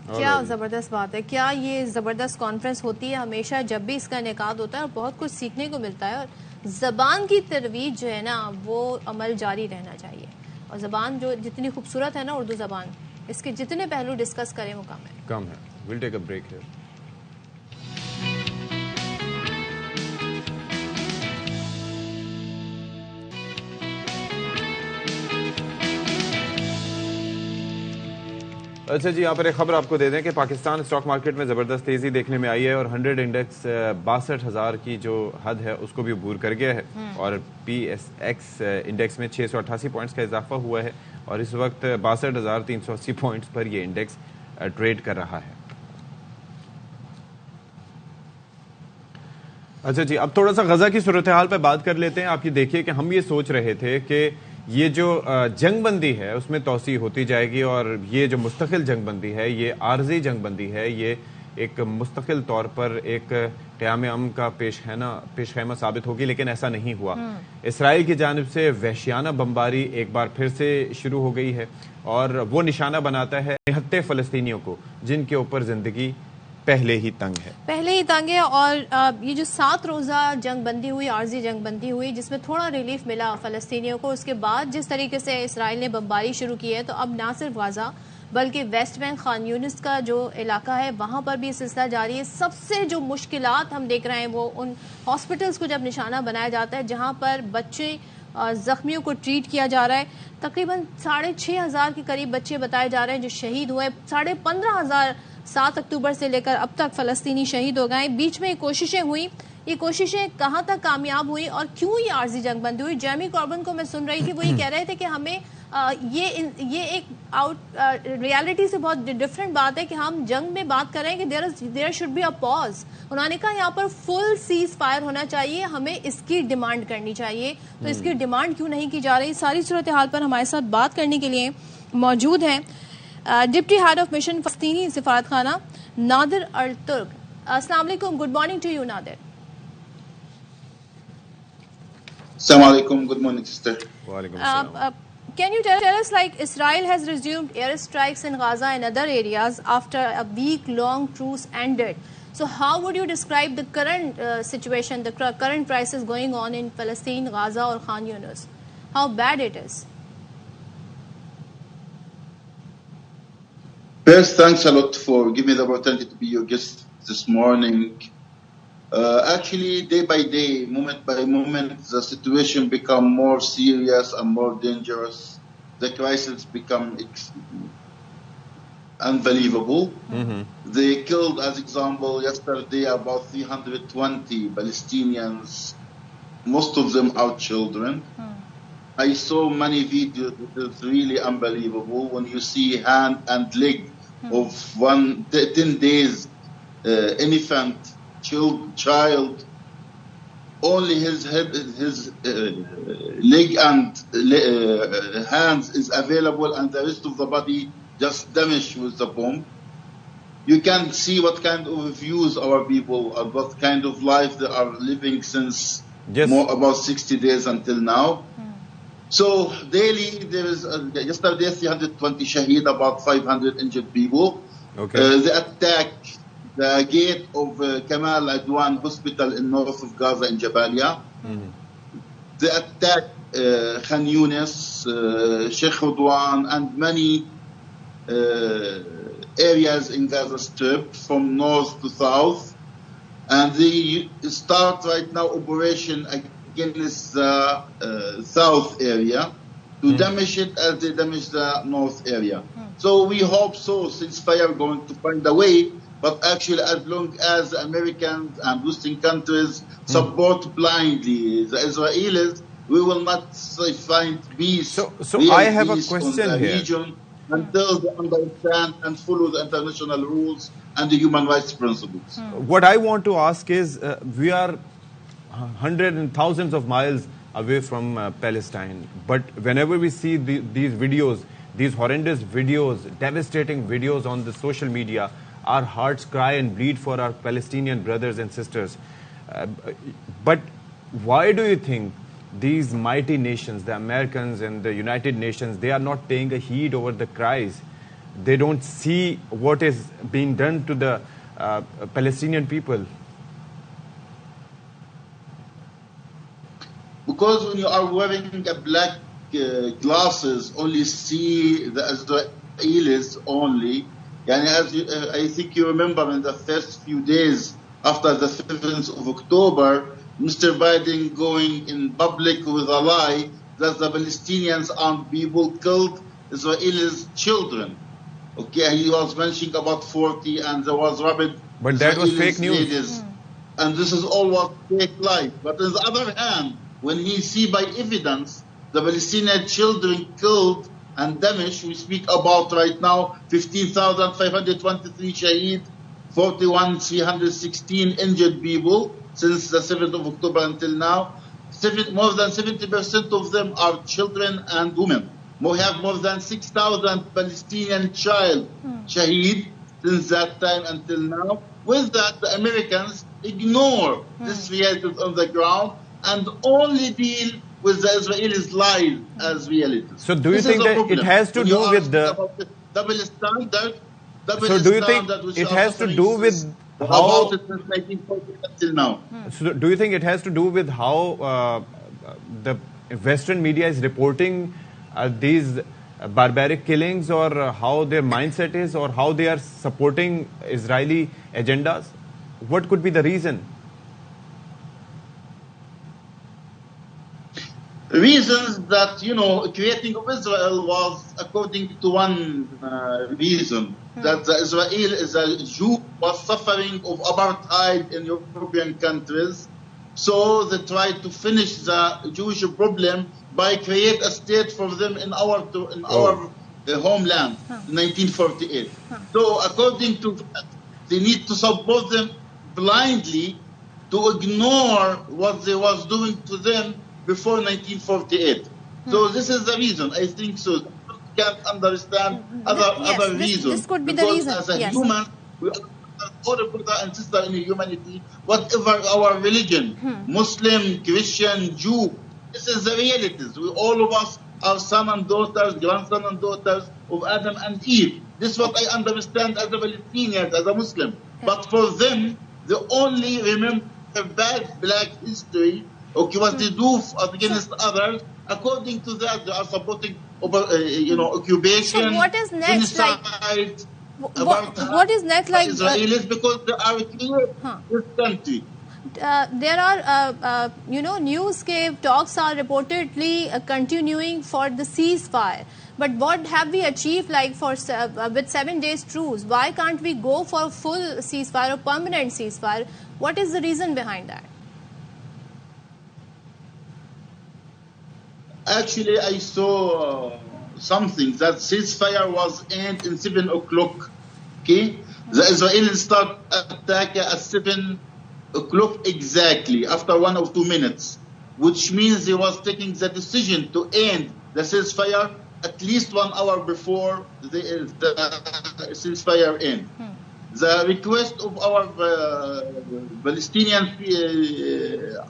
Speaker 1: کیا زبردست بات ہے, کیا یہ زبردست کانفرنس ہوتی ہے ہمیشہ جب بھی اس کا انعقاد ہوتا ہے, اور بہت کچھ سیکھنے کو ملتا ہے. اور زبان کی ترویج جو ہے نا وہ عمل جاری رہنا چاہیے, اور زبان جو جتنی خوبصورت ہے نا اردو زبان, اس کے جتنے پہلو ڈسکس کریں وہ کم ہے.
Speaker 3: We'll take a break here. اچھا جی, یہاں پر ایک خبر آپ کو دے دیں کہ پاکستان اسٹاک مارکیٹ میں زبردست تیزی دیکھنے میں آئی ہے اور 100 انڈیکس 62,000 کی جو حد ہے اس کو بھی عبور کر گیا ہے, اور PSX انڈیکس میں 688 پوائنٹس کا اضافہ ہوا ہے اور اس وقت 62,380 پوائنٹس پر یہ انڈیکس ٹریڈ کر رہا ہے. اچھا جی, اب تھوڑا سا غزہ کی صورتحال پہ بات کر لیتے ہیں. آپ یہ دیکھیے کہ ہم یہ سوچ رہے تھے کہ یہ جو جنگ بندی ہے اس میں توسیع ہوتی جائے گی, اور یہ جو مستقل جنگ بندی ہے یہ عارضی جنگ بندی ہے, یہ ایک مستقل طور پر ایک قیام امن کا پیش خیمہ ثابت ہوگی, لیکن ایسا نہیں ہوا. اسرائیل کی جانب سے وحشیانہ بمباری ایک بار پھر سے شروع ہو گئی ہے, اور وہ نشانہ بناتا ہے نہتے فلسطینیوں کو جن کے اوپر زندگی پہلے ہی تنگ ہے.
Speaker 1: اور یہ جو 7 روزہ جنگ بندی ہوئی, عارضی جنگ بندی ہوئی, جس میں تھوڑا ریلیف ملا فلسطینیوں کو, اس کے بعد جس طریقے سے اسرائیل نے بمباری شروع کی ہے, تو اب نہ صرف غزہ بلکہ ویسٹ بینک, خان یونس کا جو علاقہ ہے وہاں پر بھی سلسلہ جاری ہے. سب سے جو مشکلات ہم دیکھ رہے ہیں وہ ان ہاسپٹلس کو جب نشانہ بنایا جاتا ہے جہاں پر بچے زخمیوں کو ٹریٹ کیا جا رہا ہے. تقریباً 6,500 کے قریب بچے بتائے جا رہے ہیں جو شہید ہوئے. 15,500 7 اکتوبر سے لے کر اب تک فلسطینی شہید ہو گئے. بیچ میں کوششیں ہوئی, یہ کوششیں کہاں تک کامیاب ہوئی اور کیوں یہ عارضی جنگ بندی ہوئی؟ جیمی کاربن کو میں سن رہی تھی, وہ یہ کہہ رہے تھے کہ ہمیں یہ ایک ریالٹی سے بہت ڈفرینٹ بات ہے کہ ہم جنگ میں بات کر رہے ہیں کہ دیر شوڈ بی اے پاز. انہوں نے کہا یہاں پر فل سیز فائر ہونا چاہیے, ہمیں اس کی ڈیمانڈ کرنی چاہیے. تو اس کی ڈیمانڈ کیوں نہیں کی جا رہی؟ ساری صورتحال پر ہمارے ساتھ بات کرنے کے لیے موجود ہیں ڈپٹی ہیڈ آف مشن فلسطینی سفارت خانہ نادر الترک. السلام علیکم. گڈ مارننگ ٹو یو نادر.
Speaker 13: السلام علیکم. Good morning, sister.
Speaker 1: Can you tell us, like, Israel has resumed airstrikes in Gaza and other areas after a week-long truce ended. So how would you describe the current situation, the current crisis going on in Palestine, Gaza or Khan Yunus? How bad it is?
Speaker 13: First, thanks a lot for giving me the opportunity to be your guest this morning. Actually, day by day, moment by moment, the situation become more serious and more dangerous. The crisis become unbelievable. They killed, as example, yesterday about 320 Palestinians. Most of them are children. I saw many videos. It is really unbelievable when you see hand and leg of 10 days infant. Child, only his head, his leg and hands is available, and the rest of the body just damaged with the bomb. You can see what kind of views our people and what kind of life they are living since about 60 days until now. So daily there is yesterday 320 shaheed, about 500 injured people. The attack the gate of Kamal Adwan Hospital in north of Gaza in Jabalia. They attacked Khan Yunis, Sheikh Udwan, and many areas in Gaza Strip from north to south. And they start right now operation against the south area to damage it as they damage the north area. So we hope so ceasefire going to find a way. But actually, as long as Americans and Western countries support blindly the Israelis, we will not find peace.
Speaker 3: So I have a question here.
Speaker 13: Region until they understand and follow the international rules and the human rights principles.
Speaker 3: What I want to ask is, we are hundreds and thousands of miles away from Palestine. But whenever we see these videos, these horrendous videos, devastating videos on the social media, our hearts cry and bleed for our Palestinian brothers and sisters. But why do you think these mighty nations, the Americans and the United Nations, they are not paying a heed over the cries? They don't see what is being done to the Palestinian people.
Speaker 13: Because when you are wearing a black glasses, only see the Israelis only. As I think you remember, in the first few days after the 7th of October, Mr. Biden going in public with a lie that the Palestinians armed people killed Israelis' children. He was mentioning about 40, and there was rapid.
Speaker 3: But that was fake news.
Speaker 13: Ladies. And this is all was fake life. But on the other hand, when he see by evidence the Palestinian children killed and damaged, we speak about right now 15,523 shaheed, 41,316 injured people since the 7th of October until now. More than 70% of them are children and women. We have more than 6,000 Palestinian child shaheed since that time until now. With that, the Americans ignore this reality on the ground and only deal with the Israelis' lies as reality.
Speaker 3: So do you think that it has to do with the
Speaker 13: double standard?
Speaker 3: So do you think it has to do with how
Speaker 13: about it since 1940 until now?
Speaker 3: So do you think it has to do with how the Western media is reporting these barbaric killings, or how their mindset is, or how they are supporting Israeli agendas? What could be the reason?
Speaker 13: Reasons that, creating of Israel was according to one reason, that the Israel is a Jew was suffering of apartheid in European countries. So they tried to finish the Jewish problem by create a state for them in our homeland in 1948. So according to that, they need to support them blindly to ignore what they was doing to them before 1948. So this is the reason, I think so. Can't understand other reasons.
Speaker 1: This could be
Speaker 13: because
Speaker 1: the reason.
Speaker 13: As a human, we are all a brother and sister in humanity, whatever our religion, Muslim, Christian, Jew, this is the realities. We all of us are son and daughters, grandson and daughters of Adam and Eve. This is what I understand as a Palestinian, as a Muslim. But for them, they only remember bad black history, okay, what they do against others. According to that, they are supporting, occupation.
Speaker 1: So what is next?
Speaker 13: Genocide,
Speaker 1: what is next? Like
Speaker 13: Israelis, because they are clear this country.
Speaker 1: There are, news talks are reportedly continuing for the ceasefire. But what have we achieved, like with 7 days truce? Why can't we go for full ceasefire or permanent ceasefire? What is the reason behind that?
Speaker 13: Actually, I saw something that ceasefire was end in 7 o'clock. Okay, the Israelis start attack at 7 o'clock exactly after 1 or 2 minutes, which means they was taking the decision to end the ceasefire at least 1 hour before the ceasefire end. The request of our Palestinian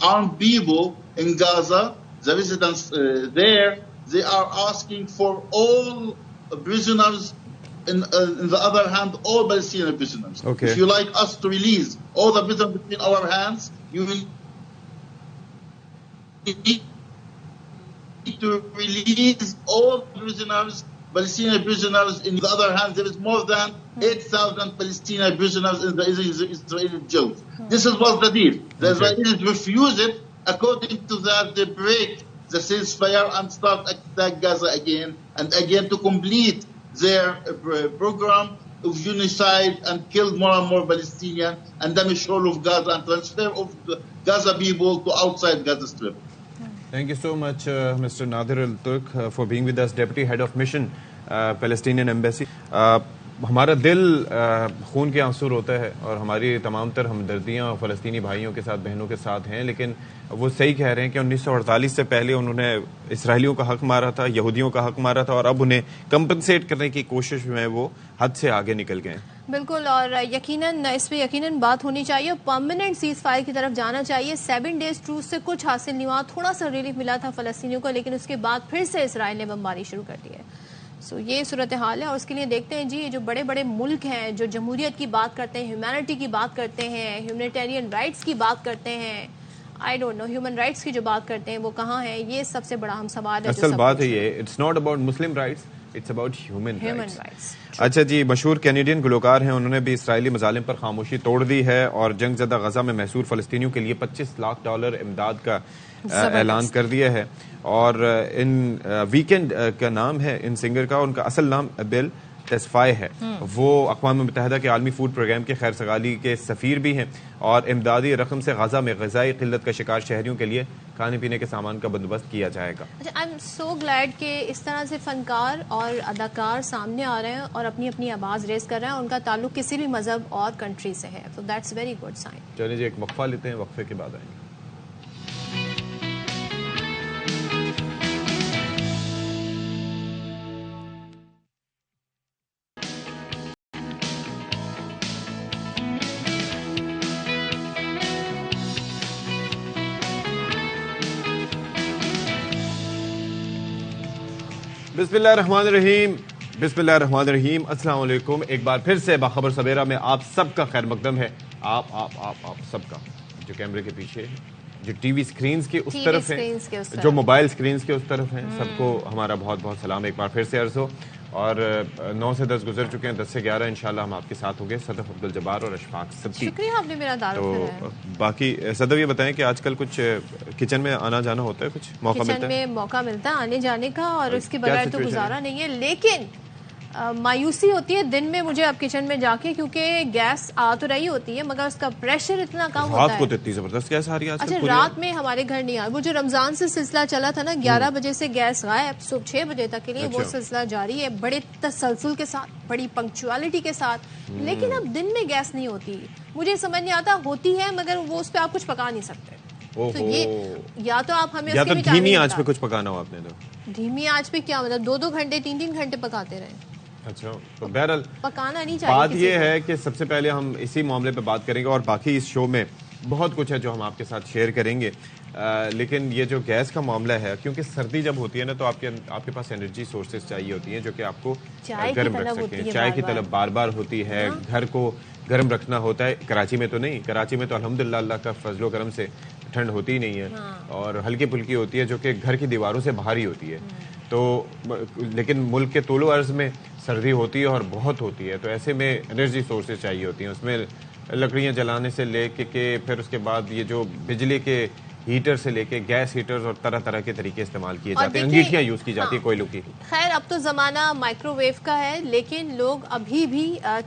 Speaker 13: armed people in Gaza, the residents there, they are asking for all prisoners, in the other hand, all Palestinian prisoners.
Speaker 3: Okay.
Speaker 13: If you like us to release all the prisoners between our hands, you will need to release all prisoners, Palestinian prisoners. In the other hand, there is more than 8,000 Palestinian prisoners in the Israeli jails. This is what the deal. The Israelis refuse it. According to that, they break the ceasefire and start attack Gaza again and again to complete their program of genocide and kill more and more Palestinians and damage all of Gaza and transfer of Gaza people to outside Gaza Strip.
Speaker 3: Thank you so much, Mr. Nadir Al-Turk, for being with us, Deputy Head of Mission, Palestinian Embassy. ہمارا دل خون کے آنسو روتا ہے اور ہماری تمام تر ہمدردیاں فلسطینی بھائیوں کے ساتھ بہنوں کے ساتھ ہیں، لیکن وہ صحیح کہہ رہے ہیں کہ 1948 سے پہلے انہوں نے اسرائیلیوں کا حق مارا تھا، یہودیوں کا حق مارا تھا، اور اب انہیں کمپنسیٹ کرنے کی کوشش میں وہ حد سے آگے نکل گئے ہیں.
Speaker 1: بالکل، اور یقیناً اس پہ یقیناً بات ہونی چاہیے اور پرماننٹ سیز فائر کی طرف جانا چاہیے. 7 ڈیز ٹروس سے کچھ حاصل نہیں ہوا، تھوڑا سا ریلیف ملا تھا فلسطینیوں کو، لیکن اس کے بعد پھر سے اسرائیل نے بمباری شروع کر دی ہے. سو یہ صورتحال ہے، اور اس کے لیے دیکھتے ہیں جی یہ جو بڑے بڑے ملک ہیں جو جمہوریت کی بات کرتے ہیں، ہیومینٹی کی بات کرتے ہیں، ہیومینیٹیرین رائٹس کی بات کرتے ہیں، I don't know human rights کی جو بات کرتے ہیں وہ کہاں ہیں. یہ سب سے بڑا ہم سوال ہے.
Speaker 3: اصل بات ہے یہ it's not about Muslim rights, it's about human rights. اچھا جی، مشہور کینیڈین گلوکار ہیں، انہوں نے بھی اسرائیلی مظالم پر خاموشی توڑ دی ہے اور جنگ زدہ غزہ میں محصور فلسطینیوں کے لیے $25 لاکھ امداد کا اعلان کر دیا ہے. اور ان ویکینڈ کا نام ہے ان سنگر کا، ان کا اصل نام بیل ٹیسفائی ہے. وہ اقوام متحدہ کے عالمی فوڈ پروگرام کے خیر سگالی کے سفیر بھی ہیں اور امدادی رقم سے غزہ میں غذائی قلت کا شکار شہریوں کے لیے کھانے پینے کے سامان کا بندوبست کیا جائے گا.
Speaker 1: آئی ایم سو گلیڈ کہ اس طرح سے فنکار اور اداکار سامنے آ رہے ہیں اور اپنی اپنی آواز ریز کر رہے ہیں، ان کا تعلق کسی بھی مذہب اور کنٹری سے ہے. تو دیٹس ویری گڈ سائن.
Speaker 3: چلیے جی، ایک وقفہ لیتے ہیں، وقفے کے بعد آئیں گے. بسم اللہ الرحمن الرحیم، بسم اللہ الرحمن الرحیم. السلام علیکم. ایک بار پھر سے باخبر سویرا میں آپ سب کا خیر مقدم ہے. آپ سب کا جو کیمرے کے پیچھے ہے، جو ٹی وی سکرینز کے اس طرف ہیں، جو موبائل سکرینز کے اس طرف ہیں، سب کو ہمارا بہت بہت سلام ایک بار پھر سے عرض ہو. اور 9 سے 10 گزر چکے ہیں، 10 سے 11 انشاءاللہ ہم آپ کے ساتھ ہوں گے. صدف عبدالجبار اور اشفاق صدقی.
Speaker 1: شکریہ، آپ نے میرا تعارف کرایا.
Speaker 3: تو باقی صدف یہ بتائیں کہ آج کل کچھ کچن میں آنا جانا ہوتا ہے، کچھ موقع ملتا ہے؟
Speaker 1: کچن میں موقع ملتا ہے آنے جانے کا، اور اس کے بغیر تو گزارا نہیں ہے. لیکن مایوسی ہوتی ہے دن میں مجھے اب کچن میں جا کے, کیونکہ گیس آ تو رہی ہوتی ہے مگر اس کا پریشر اتنا کم ہوتا ہے.
Speaker 3: رات کو تو اتنی زبردست گیس آ رہی ہے.
Speaker 1: اچھا رات میں ہمارے گھر نہیں آ رہا, وہ جو رمضان سے سلسلہ چلا تھا نا 11 بجے سے گیس غائب, صبح 6 بجے تک کے لیے وہ سلسلہ جاری ہے, بڑے تسلسل کے ساتھ, بڑی پنکچوالٹی کے ساتھ. لیکن اب دن میں گیس نہیں ہوتی, مجھے سمجھ نہیں آتا, ہوتی ہے مگر وہ اس پہ آپ کچھ پکا نہیں سکتے. تو یہ یا تو آپ ہمیں
Speaker 3: یا تو دھیمی آنچ پہ کچھ پکانا ہو آپ نے, تو
Speaker 1: دھیمی آنچ پہ کیا مطلب 2 گھنٹے 3 گھنٹے پکاتے رہے.
Speaker 3: اچھا, تو بہرحال
Speaker 1: پکانا نہیں چاہیے.
Speaker 3: بات یہ ہے کہ سب سے پہلے ہم اسی معاملے پہ بات کریں گے, اور باقی اس شو میں بہت کچھ ہے جو ہم آپ کے ساتھ شیئر کریں گے. لیکن یہ جو گیس کا معاملہ ہے, کیونکہ سردی جب ہوتی ہے نا تو آپ کے پاس انرجی سورسز چاہیے ہوتی ہیں جو کہ آپ کو گرم رکھ سکتے ہیں. چائے کی طلب بار بار ہوتی ہے, گھر کو گرم رکھنا ہوتا ہے. کراچی میں تو نہیں, کراچی میں تو الحمدللہ اللہ کا فضل و کرم سے ٹھنڈ ہوتی ہی نہیں ہے, اور ہلکی پھلکی ہوتی ہے جو کہ گھر کی دیواروں سے باہر ہی ہوتی ہے. تو لیکن ملک کے طول و عرض میں سردی ہوتی ہے اور بہت ہوتی ہے, تو ایسے میں انرجی سورسز چاہیے ہوتی ہیں. اس میں لکڑیاں جلانے سے لے کے پھر اس کے بعد یہ جو بجلی کے ہیٹر سے لے کے گیس ہیٹرز اور طرح طرح کے طریقے استعمال کیے جاتے ہیں, انگیٹھیاں یوز کی جاتی ہیں کوئلوں کی.
Speaker 1: خیر اب تو زمانہ مائکرو ویو کا ہے, لیکن لوگ ابھی بھی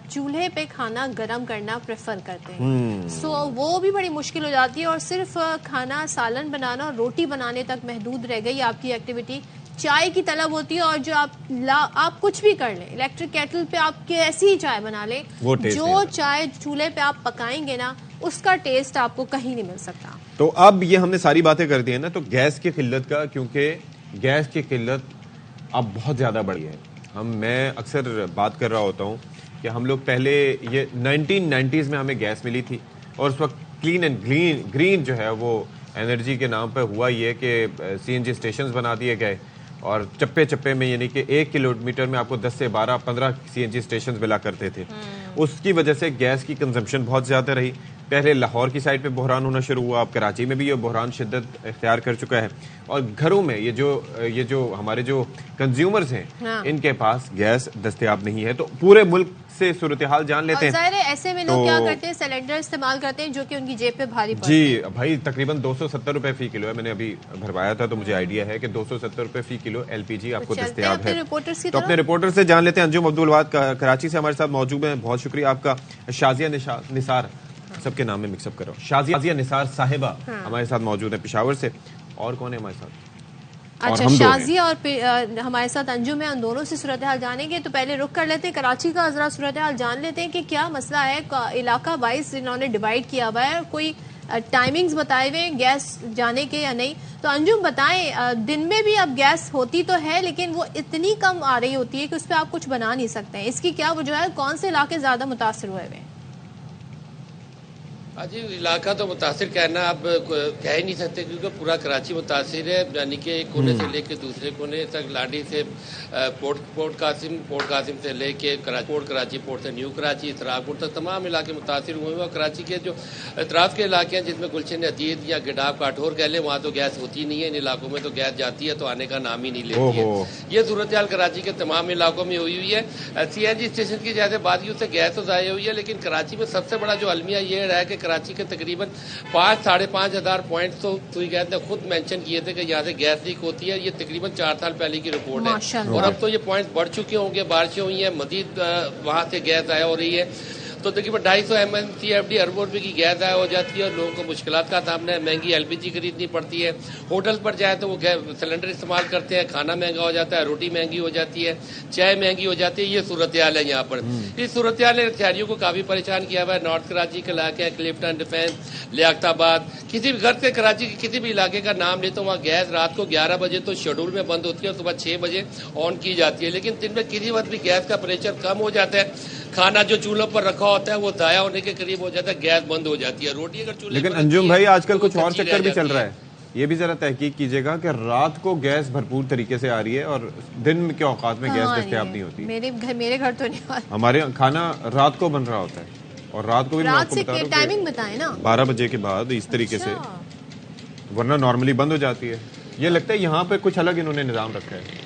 Speaker 1: چولہے پہ کھانا گرم کرنا پریفر کرتے ہیں. سو وہ بھی بڑی مشکل ہو جاتی ہے, اور صرف کھانا سالن بنانا اور روٹی بنانے تک محدود رہ گئی آپ کی ایکٹیویٹی. چائے کی طلب ہوتی ہے, اور جو آپ کچھ بھی کر لیں, الیکٹرک کیٹل پہ آپ کے ایسی ہی چائے بنا لیں, جو چائے چولہے پہ آپ پکائیں گے نا اس کا ٹیسٹ آپ کو کہیں نہیں مل سکتا.
Speaker 3: تو اب یہ ہم نے ساری باتیں کر دی ہیں نا, تو گیس کی قلت کا, کیونکہ گیس کی قلت اب بہت زیادہ بڑھی ہے. میں اکثر بات کر رہا ہوتا ہوں کہ ہم لوگ پہلے یہ 1990s میں ہمیں گیس ملی تھی, اور اس وقت کلین اینڈ گرین جو ہے وہ انرجی کے نام پہ ہوا یہ کہ CNG اسٹیشنز بنا دیے گئے, اور چپے چپے میں یعنی کہ 1 کلومیٹر میں آپ کو 10 سے 12-15 CNG اسٹیشنز ملا کرتے تھے. اس کی وجہ سے گیس کی کنزمپشن بہت زیادہ رہی. پہلے لاہور کی سائڈ پہ بحران ہونا شروع ہوا, اب کراچی میں بھی یہ بحران شدت اختیار کر چکا ہے, اور گھروں میں یہ جو ہمارے جو کنزیومرز ہیں ان کے پاس گیس دستیاب نہیں ہے. تو پورے ملک سے صورتحال جان لیتے ہیں.
Speaker 1: ظاہر ہے ایسے میں لوگ کیا کرتے ہیں, سلنڈر استعمال کرتے ہیں جو کہ ان کی جیب پہ بھاری پڑتا ہے.
Speaker 3: جی بھائی, تقریباً 270 روپے فی کلو ہے. میں نے ابھی بھروایا تھا تو مجھے آئیڈیا ہے کہ 270 روپے فی کلو LPG آپ کو دستیاب ہے. تو اپنے رپورٹر سے جان لیتے ہیں. انجم عبدالوہاب کراچی سے ہمارے ساتھ موجود ہیں, بہت شکریہ آپ کا. شازیہ نثار, سب کے نام میں مکس اپ کر رہا ہوں, شازیہ نثار صاحبہ ہمارے ساتھ موجود ہیں پشاور سے. اور کون ہے ہمارے ساتھ؟
Speaker 1: اچھا, شازیہ اور ہمارے ساتھ انجم ہے, ان دونوں سے صورتحال جانیں گے. تو پہلے رخ کر لیتے ہیں کراچی کا, ذرا صورتحال جان لیتے ہیں کہ کیا مسئلہ ہے. علاقہ وائز انہوں نے ڈیوائیڈ کیا ہوا ہے, کوئی ٹائمنگز بتائے ہوئے ہیں گیس جانے کے یا نہیں. تو انجم بتائیں, دن میں بھی اب گیس ہوتی تو ہے لیکن وہ اتنی کم آ رہی ہوتی ہے کہ اس پہ آپ کچھ بنا نہیں سکتے ہیں. اس کی کیا وجہ ہے, کون سے علاقے زیادہ متاثر ہوئے ہوئے ہیں؟
Speaker 14: جی, علاقہ تو متاثر کہنا اب کہہ ہی نہیں سکتے, کیونکہ پورا کراچی متاثر ہے. یعنی کہ ایک کونے سے لے کے دوسرے کونے تک, لاڈی سے پورٹ قاسم سے لے کے پورٹ کراچی, پورٹ سے نیو کراچی, اسرارپور تک تمام علاقے متاثر ہوئے ہیں. اور کراچی کے جو اطراف کے علاقے ہیں جس میں گلشن عتیق یا گڈاف کاٹھور کہہ لیں, وہاں تو گیس ہوتی نہیں ہے. ان علاقوں میں تو گیس جاتی ہے تو آنے کا نام ہی نہیں لیتی ہے. یہ صورتحال کراچی کے تمام علاقوں میں ہوئی ہے. CNG اسٹیشن کی جیسے بات کی, اس سے گیس تو ضائع ہوئی ہے, لیکن کراچی میں سب سے بڑا جو المیہ یہ رہا ہے کہ کراچی کے تقریباً 5-5.5 ہزار پوائنٹس تو گیس نے خود مینشن کیے تھے کہ یہاں سے گیس لیک ہوتی ہے. یہ تقریباً 4 سال پہلے کی رپورٹ ہے, اور اب تو یہ پوائنٹس بڑھ چکے ہوں گے, بارشیں ہوئی ہیں, مزید وہاں سے گیس ضائع ہو رہی ہے. تو تقریباً 250 MMCFD اربوں روپے کی گیس ضائع ہو جاتی ہے, اور لوگوں کو مشکلات کا سامنا ہے. مہنگی LPG خریدنی پڑتی ہے. ہوٹل پر جائے تو وہ سلنڈر استعمال کرتے ہیں, کھانا مہنگا ہو جاتا ہے, روٹی مہنگی ہو جاتی ہے, چائے مہنگی ہو جاتی ہے. یہ صورتحال ہے یہاں پر. اس صورتحال نے شہریوں کو کافی پریشان کیا ہوا ہے. نارتھ کراچی کے علاقے ہیں, کلفٹن, ڈیفینس, لیاقت آباد, کسی بھی گھر سے کراچی کے کسی بھی علاقے کا نام لے تو وہاں گیس رات کو 11 بجے تو شیڈول میں بند ہوتی ہے, اور صبح 6 بجے آن کی جاتی ہے. لیکن دن میں کسی وقت بھی گیس کا پریشر کم ہو جاتا ہے, کھانا جو چولہوں پر رکھا ہوتا ہے وہ ضائع ہونے کے قریب ہو جاتا ہے, گیس بند ہو جاتی ہے. روٹی اگر چولہے
Speaker 3: لیکن انجم بھائی آج کل کچھ اور چکر بھی چل رہا ہے, یہ بھی ذرا تحقیق کیجیے گا کہ رات کو گیس بھرپور طریقے سے آ رہی ہے اور دن کے اوقات میں گیس دستیاب نہیں ہوتی.
Speaker 1: میرے گھر تو نہیں,
Speaker 3: ہمارے کھانا رات کو بن رہا ہوتا ہے, اور رات کو بھی
Speaker 1: رات سے ٹائمنگ بتائیں نا,
Speaker 3: 12 بجے کے بعد اس طریقے سے, ورنہ نارملی بند ہو جاتی ہے. یہ لگتا ہے یہاں پہ کچھ الگ انہوں نے نظام رکھا ہے.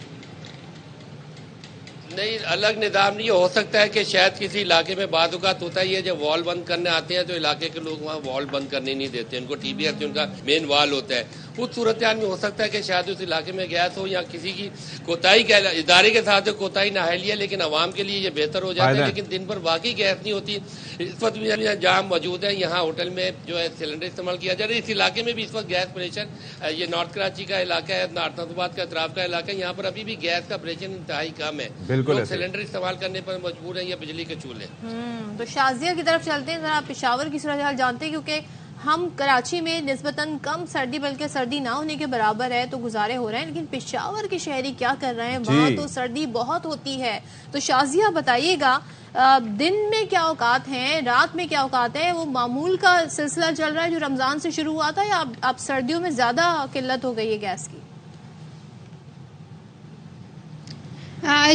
Speaker 14: نہیں, الگ نظام نہیں ہو سکتا ہے کہ شاید کسی علاقے میں بعض اوقات ہوتا ہے یہ جب وال بند کرنے آتے ہیں تو علاقے کے لوگ وہاں وال بند کرنے نہیں دیتے. ان کو TBS ان کا مین وال ہوتا ہے, خود صورتحال میں ہو سکتا ہے کہ شاید اس علاقے میں گیس ہو یا کسی کی کوتاہی کا ادارے کے ساتھ کوتاہی نااہلی ہے، لیکن عوام کے لیے یہ بہتر ہو جاتا ہے. لیکن دن بھر واقعی گیس نہیں ہوتی. اس وقت بھی جہاں موجود ہیں یہاں ہوٹل میں جو ہے سلنڈر استعمال کیا جا رہا ہے. اس علاقے میں بھی اس وقت گیس پریشن، یہ نارتھ کراچی کا علاقہ ہے، نارتھ آباد کا اطراف کا علاقہ ہے، یہاں پر ابھی بھی گیس کا پریشن انتہائی کم ہے. لوگ سلنڈر استعمال کرنے پر مجبور ہیں یا بجلی کے چولہے.
Speaker 1: تو شازیہ کی طرف چلتے ہیں، ذرا پشاور کی صورتحال جانتے ہیں، کیونکہ ہم کراچی میں نسبتاً کم سردی، بلکہ سردی نہ ہونے کے برابر ہے تو گزارے ہو رہے ہیں، لیکن پشاور کے شہری کیا کر رہے ہیں؟ وہاں تو سردی بہت ہوتی ہے. تو شازیہ بتائیے گا دن میں کیا اوقات ہیں، رات میں کیا اوقات ہیں؟ وہ معمول کا سلسلہ چل رہا ہے جو رمضان سے شروع ہوا تھا، یا اب سردیوں میں زیادہ قلت ہو گئی ہے گیس کی؟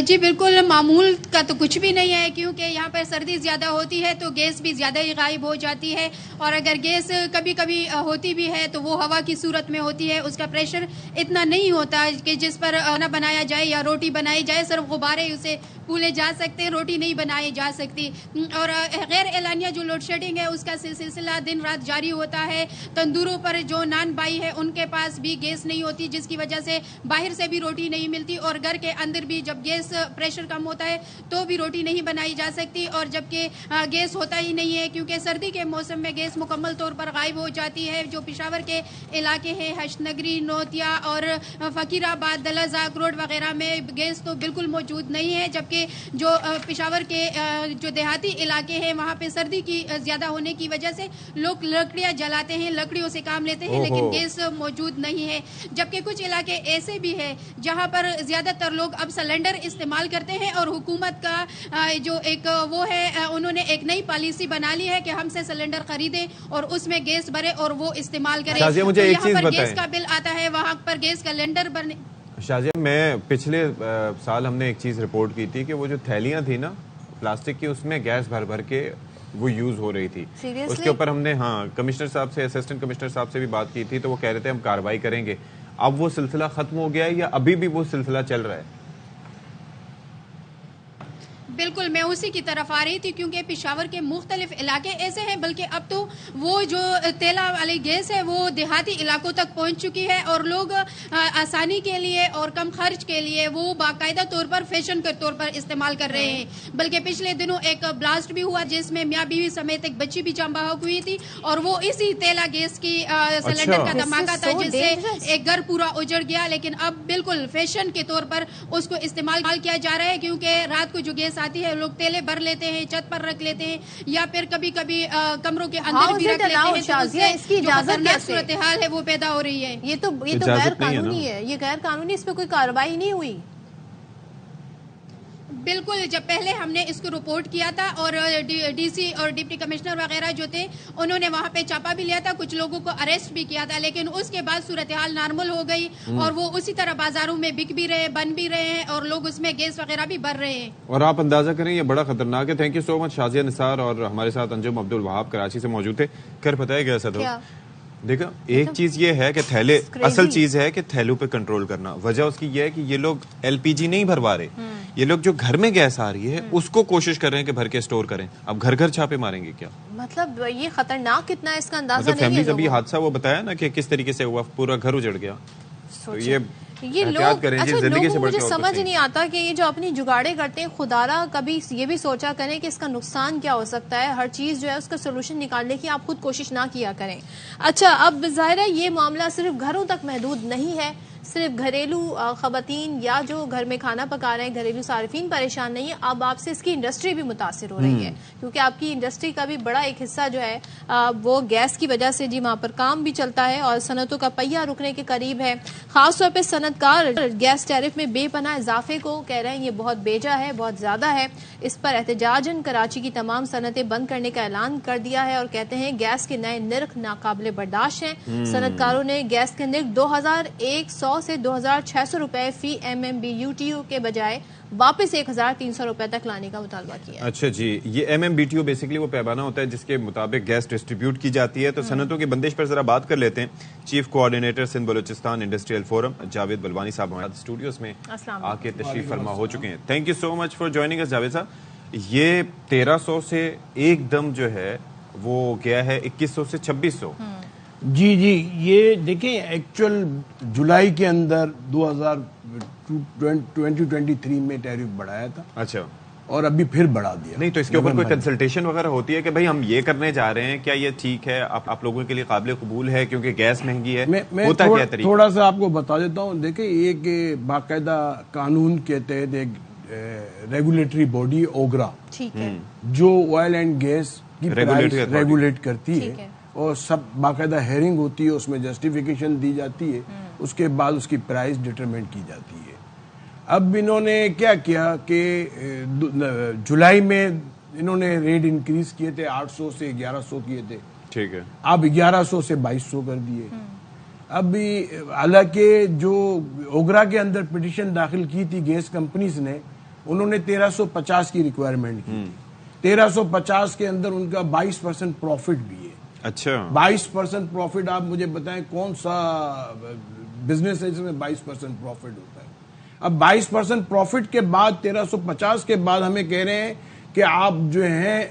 Speaker 15: جی بالکل، معمول کا تو کچھ بھی نہیں ہے، کیونکہ یہاں پر سردی زیادہ ہوتی ہے تو گیس بھی زیادہ ہی غائب ہو جاتی ہے. اور اگر گیس کبھی کبھی ہوتی بھی ہے تو وہ ہوا کی صورت میں ہوتی ہے، اس کا پریشر اتنا نہیں ہوتا کہ جس پر کھانا بنایا جائے یا روٹی بنائی جائے. صرف غبارے اسے پھولے جا سکتے ہیں، روٹی نہیں بنائی جا سکتی. اور غیر اعلانیہ جو لوڈ شیڈنگ ہے اس کا سلسلہ دن رات جاری ہوتا ہے. تندوروں پر جو نان بائی ہے ان کے پاس بھی گیس نہیں ہوتی، جس کی وجہ سے باہر سے بھی روٹی نہیں ملتی، اور گھر کے اندر بھی جب گیس پریشر کم ہوتا ہے تو بھی روٹی نہیں بنائی جا سکتی. اور جبکہ گیس ہوتا ہی نہیں ہے، کیونکہ سردی کے موسم میں گیس مکمل طور پر غائب ہو جاتی ہے. جو پشاور کے علاقے ہیں، ہشت نگری، نوتیا اور فقیر آباد، دلہ زاک روڈ وغیرہ میں گیس تو بالکل موجود نہیں ہے. جبکہ جو پشاور کے جو دیہاتی علاقے ہیں وہاں پہ سردی کی زیادہ ہونے کی وجہ سے لوگ لکڑیاں جلاتے ہیں، لکڑیوں سے کام لیتے ہیں، لیکن گیس موجود نہیں ہے. جبکہ کچھ علاقے ایسے بھی ہیں جہاں پر زیادہ تر لوگ اب سلنڈر استعمال کرتے ہیں، اور حکومت کا جو ایک وہ ہے، انہوں نے ایک نئی پالیسی بنا لی ہے کہ ہم سے سلنڈر خریدیں اور اس میں گیس بھرے اور وہ استعمال کریں. یہاں پر گیس کا بل آتا ہے، وہاں پر گیس کا سلنڈر بنے.
Speaker 3: شازیہ، میں پچھلے سال ہم نے ایک چیز رپورٹ کی تھی کہ وہ جو تھیلیاں تھی نا پلاسٹک کی، اس میں گیس بھر بھر کے وہ یوز ہو رہی تھی. اس کے اوپر ہم نے کمشنر صاحب سے، اسسٹنٹ کمشنر صاحب سے بھی بات کی تھی، تو وہ کہہ رہے تھے ہم کارروائی کریں گے. اب وہ سلسلہ ختم ہو گیا ہے یا ابھی بھی وہ سلسلہ چل رہا ہے؟
Speaker 15: بالکل، میں اسی کی طرف آ رہی تھی، کیونکہ پشاور کے مختلف علاقے ایسے ہیں، بلکہ اب تو وہ جو تیلا والی گیس ہے وہ دیہاتی علاقوں تک پہنچ چکی ہے، اور لوگ آسانی کے لیے اور کم خرچ کے لیے وہ باقاعدہ طور پر فیشن کے طور پر استعمال کر رہے ہیں. بلکہ پچھلے دنوں ایک بلاسٹ بھی ہوا جس میں میاں بیوی سمیت ایک بچی بھی جاں بحق ہوئی تھی، اور وہ اسی تیلا گیس کی سلنڈر کا دھماکہ تھا جس سے ایک گھر پورا اجڑ گیا. لیکن اب بالکل فیشن کے طور پر اس کو استعمال کیا جا رہا ہے، کیونکہ رات کو جو گیس آتی ہے لوگ تیلے بھر لیتے ہیں، چھت پر رکھ لیتے ہیں، یا پھر کبھی کبھی کمروں کے اندر بھی رکھ لیتے ہیں. تو اس کی خطرناک صورتحال ہے وہ پیدا ہو رہی ہے.
Speaker 1: یہ تو غیر قانونی ہے، یہ غیر قانونی، اس پہ کوئی کارروائی نہیں ہوئی.
Speaker 15: بالکل، جب پہلے ہم نے اس کو رپورٹ کیا تھا اور ڈی سی اور ڈپٹی کمشنر وغیرہ جو تھے انہوں نے وہاں پہ چھاپا بھی لیا تھا، کچھ لوگوں کو اریسٹ بھی کیا تھا. لیکن اس کے بعد صورتحال نارمل ہو گئی اور وہ اسی طرح بازاروں میں بک بھی رہے، بن بھی رہے ہیں، اور لوگ اس میں گیس وغیرہ بھی بھر رہے ہیں.
Speaker 3: اور آپ اندازہ کریں یہ بڑا خطرناک ہے. تھینک یو سو مچ شازیہ نثار، اور ہمارے ساتھ انجم عبد الوہاب کراچی سے موجود تھے. خیر پتہ ہے کیسا تھا؟ دیکھا، ایک چیز یہ ہے کہ تھیلے، اصل چیز ہے کہ تھیلوں پہ کنٹرول کرنا. وجہ اس کی یہ ہے کہ یہ لوگ ایل پی جی نہیں بھروا رہے، یہ لوگ جو گھر میں گیس آ رہی ہے اس کو کوشش کر رہے ہیں کہ بھر کے اسٹور کریں. اب گھر گھر چھاپے ماریں گے کیا؟
Speaker 1: مطلب یہ خطرناک کتنا ہے اس کا اندازہ
Speaker 3: نہیں ہے. فیملیز ابھی حادثہ وہ بتایا نا کہ کس طریقے سے ہوا، پورا گھر اجڑ گیا. تو
Speaker 1: یہ لوگ، اچھا لوگوں مجھے سمجھ نہیں آتا کہ یہ جو اپنی جگاڑے کرتے ہیں، خدارا کبھی یہ بھی سوچا کریں کہ اس کا نقصان کیا ہو سکتا ہے. ہر چیز جو ہے اس کا سولوشن نکالنے کی آپ خود کوشش نہ کیا کریں. اچھا، اب ظاہر ہے یہ معاملہ صرف گھروں تک محدود نہیں ہے، صرف گھریلو خواتین یا جو گھر میں کھانا پکا رہے ہیں گھریلو صارفین پریشان نہیں ہے. اب آپ سے اس کی انڈسٹری بھی متاثر ہو رہی ہے، کیونکہ آپ کی انڈسٹری کا بھی بڑا ایک حصہ جو ہے وہ گیس کی وجہ سے وہاں پر کام بھی چلتا ہے اور صنعتوں کا پہیہ رکنے کے قریب ہے. خاص طور پہ صنعت کار گیس ٹیرف میں بے پناہ اضافے کو کہہ رہے ہیں یہ بہت بیجا ہے، بہت زیادہ ہے. اس پر احتجاجاً کراچی کی تمام صنعتیں بند کرنے کا اعلان کر دیا ہے اور کہتے ہیں گیس کے نئے نرخ ناقابل برداشت ہیں. صنعت کاروں نے گیس کے نرخ 2100 سے 2600 روپے فی MMBTU کے بجائے واپس 1300 روپے تک لانے کا مطالبہ کیا.
Speaker 3: اچھا جی، یہ MMBTU بیسیکلی وہ پیمانہ ہوتا ہے جس کے مطابق گیس ڈسٹریبیوٹ کی جاتی ہے. تو صنعتوں کی بندش پر ذرا بات کر لیتے ہیں. Chief coordinator Sindh Balochistan industrial forum Javed Balwani sahab ہمارے اسٹوڈیوز میں آ کے تشریف فرما ہو چکے ہیں. Thank you so much for joining us Javed sahab. یہ 1300 سے ایک دم جو ہے وہ گیا ہے 2100 سے 2600.
Speaker 16: جی یہ دیکھیں ایکچوئل جولائی کے اندر 2023 میں ٹیرف بڑھایا تھا.
Speaker 3: اچھا.
Speaker 16: اور ابھی پھر بڑھا دیا.
Speaker 3: نہیں تو اس کے اوپر کوئی کنسلٹیشن وغیرہ ہوتی ہے کہ بھائی ہم یہ کرنے جا رہے ہیں, کیا یہ ٹھیک ہے, آپ لوگوں کے لیے قابل قبول ہے کیونکہ گیس مہنگی ہے, ہوتا کیا طریقہ؟
Speaker 16: تھوڑا سا آپ کو بتا دیتا ہوں. دیکھیں ایک باقاعدہ قانون کے تحت ایک ریگولیٹری باڈی اوگرا جو آئل اینڈ گیس کی پرائس ریگولیٹ کرتی ہے اور سب باقاعدہ ہیئرنگ ہوتی ہے, اس میں جسٹیفیکیشن دی جاتی ہے, اس کے بعد اس کی پرائس ڈٹرمنٹ کی جاتی ہے. اب انہوں نے کیا کیا کہ جولائی میں انہوں نے ریٹ انکریز کیے تھے, 800 سے 1100 کیے تھے.
Speaker 3: ٹھیک ہے.
Speaker 16: اب 1100 سے 2200 کر دیے. اب حالانکہ جو اوگرا کے اندر پٹیشن داخل کی تھی گیس کمپنیز نے, انہوں نے 1350 کی ریکوائرمنٹ کی تھی. 1350 کے اندر ان کا 22% پروفٹ بھی ہے.
Speaker 3: اچھا.
Speaker 16: 22% پروفٹ آپ مجھے بتائیں کون سا بزنس ہے جس میں 22% پروفٹ ہوتا ہے؟ اب 22% پروفٹ کے بعد 1350 کے بعد ہمیں کہہ رہے ہیں کہ آپ جو ہیں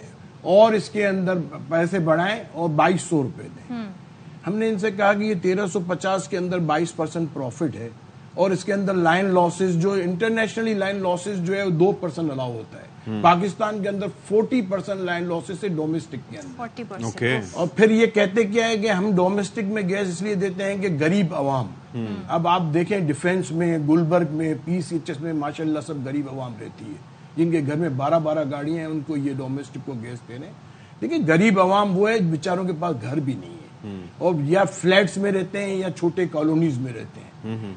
Speaker 16: اور اس کے اندر پیسے بڑھائیں اور 2200 روپے دیں. ہم نے ان سے کہا کہ یہ 1350 کے اندر 22% پروفٹ ہے اور اس کے اندر لائن لاسز جو انٹرنیشنلی لائن لاسز جو ہے 2% الاؤ ہوتا ہے. پاکستان کے اندر 40% لائن لاسز سے ڈومیسٹک کے اندر. اور پھر یہ کہتے کیا ہے کہ ہم ڈومیسٹک میں گیس اس لیے دیتے ہیں کہ غریب عوام. اب آپ دیکھیں ڈیفنس میں, گلبرگ میں, PCHS میں ماشاءاللہ سب غریب عوام رہتی ہے جن کے گھر میں 12 گاڑیاں ہیں, ان کو یہ ڈومیسٹک کو گیس دے رہے ہیں. لیکن غریب عوام وہ ہے بیچاروں کے پاس گھر بھی نہیں ہے اور یا فلیٹس میں رہتے ہیں یا چھوٹے کالونیز میں رہتے ہیں.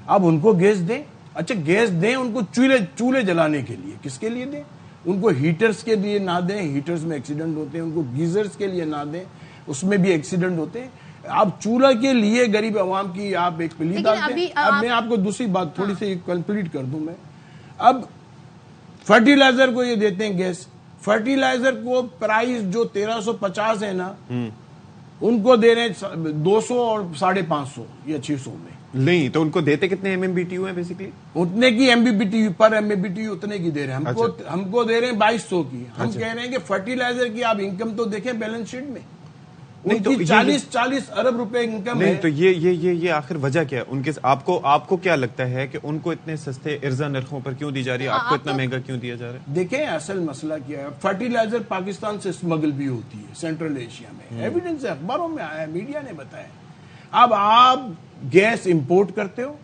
Speaker 16: اب ان کو گیس دیں. اچھا گیس دیں ان کو چولہے جلانے کے لیے, کس کے لیے دیں؟ ان کو ہیٹرز کے لیے نہ دیں, ہیٹرز میں ایکسیڈنٹ ہوتے ہیں. ان کو گیزرز کے لیے نہ دیں, اس میں بھی ایکسیڈنٹ ہوتے ہیں. اب چولہا کے لیے غریب عوام کی آپ ایک پلی ڈالتے ہیں. اب میں آپ کو دوسری بات تھوڑی سی کمپلیٹ کر دوں. میں اب فرٹیلائزر کو یہ دیتے ہیں گیس. فرٹیلائزر کو پرائز جو 1350 ہے نا, ان کو دے رہے ہیں 200 اور 550 یا 600 میں.
Speaker 3: نہیں تو ان کو دیتے کتنے MMBTU ہیں بیسیکلی؟
Speaker 16: اتنے کی MMBTU پر MMBTU اتنے کی دے رہے ہیں. ہم کو دے رہے ہیں 2200 کی. ہم کہہ رہے ہیں کہ فرٹیلائزر کی آپ انکم تو دیکھیں بیلنس شیٹ میں, ان کی 40 ارب روپے انکم ہے.
Speaker 3: تو یہ آخر وجہ کیا ہے ان کے؟ آپ کو کیا لگتا ہے کہ ان کو اتنے سستے ارزا نرخوں پر کیوں دی جا رہی ہے, آپ کو اتنا مہنگا کیوں دیا جا رہا ہے؟
Speaker 16: دیکھیں اصل مسئلہ کیا ہے, فرٹیلائزر پاکستان سے اسمگل بھی ہوتی ہے سینٹرل ایشیا میں. ایویڈنس ہے, اخباروں میں آیا ہے, میڈیا نے بتایا. اب آپ گیس امپورٹ کرتے ہو,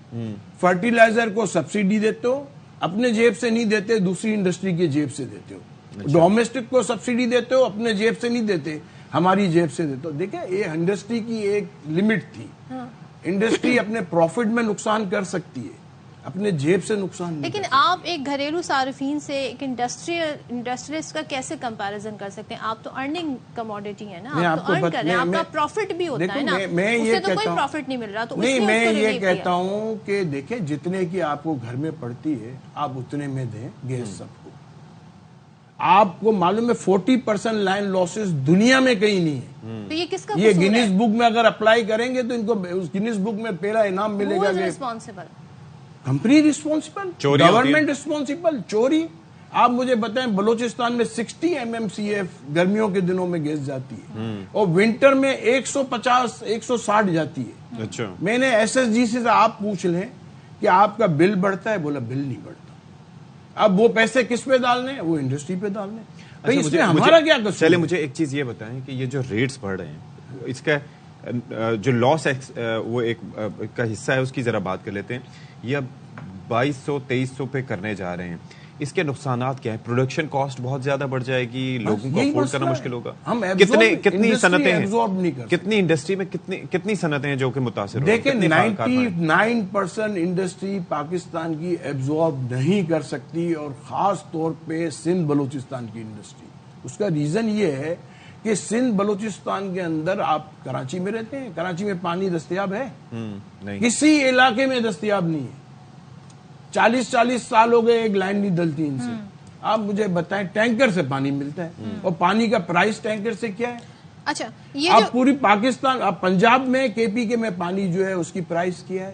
Speaker 16: فرٹیلائزر کو سبسڈی دیتے ہو, اپنے جیب سے نہیں دیتے, دوسری انڈسٹری کی جیب سے دیتے ہو. ڈومیسٹک کو سبسڈی دیتے ہو, اپنے جیب سے نہیں دیتے, ہماری جیب سے دیتے ہو. دیکھیں یہ انڈسٹری کی ایک لمٹ تھی. انڈسٹری اپنے پروفٹ میں نقصان کر سکتی ہے, اپنے جیب سے نقصان نہیں.
Speaker 1: لیکن آپ ایک گھریلو صارفین سے ایک انڈسٹریلسٹ کا کیسے کمپیریزن کر سکتے ہیں؟ آپ تو ارننگ کموڈیٹی ہے نا, آپ تو ارن کر رہے ہیں, آپ کا پروفٹ بھی ہوتا ہے نا, اس سے تو کوئی پروفٹ نہیں مل رہا. تو
Speaker 16: نہیں, میں یہ کہتا ہوں کہ دیکھیں جتنے کی آپ کو گھر میں پڑتی ہے آپ اتنے میں دیں گیس سب کو. آپ کو معلوم ہے 40% لائن لاسز دنیا میں کہیں نہیں ہے.
Speaker 1: تو یہ کس کا
Speaker 16: یہ گینیز بک میں اگر اپلائی کریں گے تو ان کو اس گینیز بک میں پہلا انعام ملے گا. Company responsible, government responsible. چوری آپ مجھے بتائیں بلوچستان میں 60 MMCF گرمیوں کے دنوں میں گیس جاتی ہے اور ونٹر میں 150-160 جاتی ہے.
Speaker 3: اچھا.
Speaker 16: میں نے SSG سے آپ پوچھ لیں کہ آپ کا بل بڑھتا ہے, بولا بل نہیں بڑھتا. اب وہ پیسے کس پہ ڈالنے ہیں؟ وہ انڈسٹری پہ ڈالنے ہیں. اس میں ہمارا کیا قصور؟
Speaker 3: چلے مجھے ایک چیز یہ بتائیں کہ یہ جو ریٹس بڑھ رہے ہیں اس کا جو لاس وہ ایک کا حصہ ہے, اس کی ذرا بات کر لیتے ہیں. یہ اب 2200-2300 پہ کرنے جا رہے ہیں, اس کے نقصانات کیا ہیں؟ پروڈکشن کاسٹ بہت زیادہ بڑھ جائے گی, لوگوں کو افورڈ کرنا مشکل ہوگا. کتنی صنعتیں ہیں, کتنی انڈسٹری میں کتنی صنعتیں ہیں جو کہ متاثر ہو؟
Speaker 16: دیکھیں 99% انڈسٹری پاکستان کی ایبزارب نہیں کر سکتی, اور خاص طور پہ سندھ بلوچستان کی انڈسٹری. اس کا ریزن یہ ہے کہ سندھ بلوچستان کے اندر, آپ کراچی میں رہتے ہیں, کراچی میں پانی دستیاب ہے؟ کسی علاقے میں دستیاب نہیں ہے. 40 سال ہو گئے ایک لائن نہیں ڈلتی ان سے. آپ مجھے بتائیں ٹینکر سے پانی ملتا ہے, اور پانی کا پرائس ٹینکر سے کیا ہے؟
Speaker 1: اچھا
Speaker 16: آپ پوری پاکستان, آپ پنجاب میں KPK میں پانی جو ہے اس کی پرائس کیا ہے؟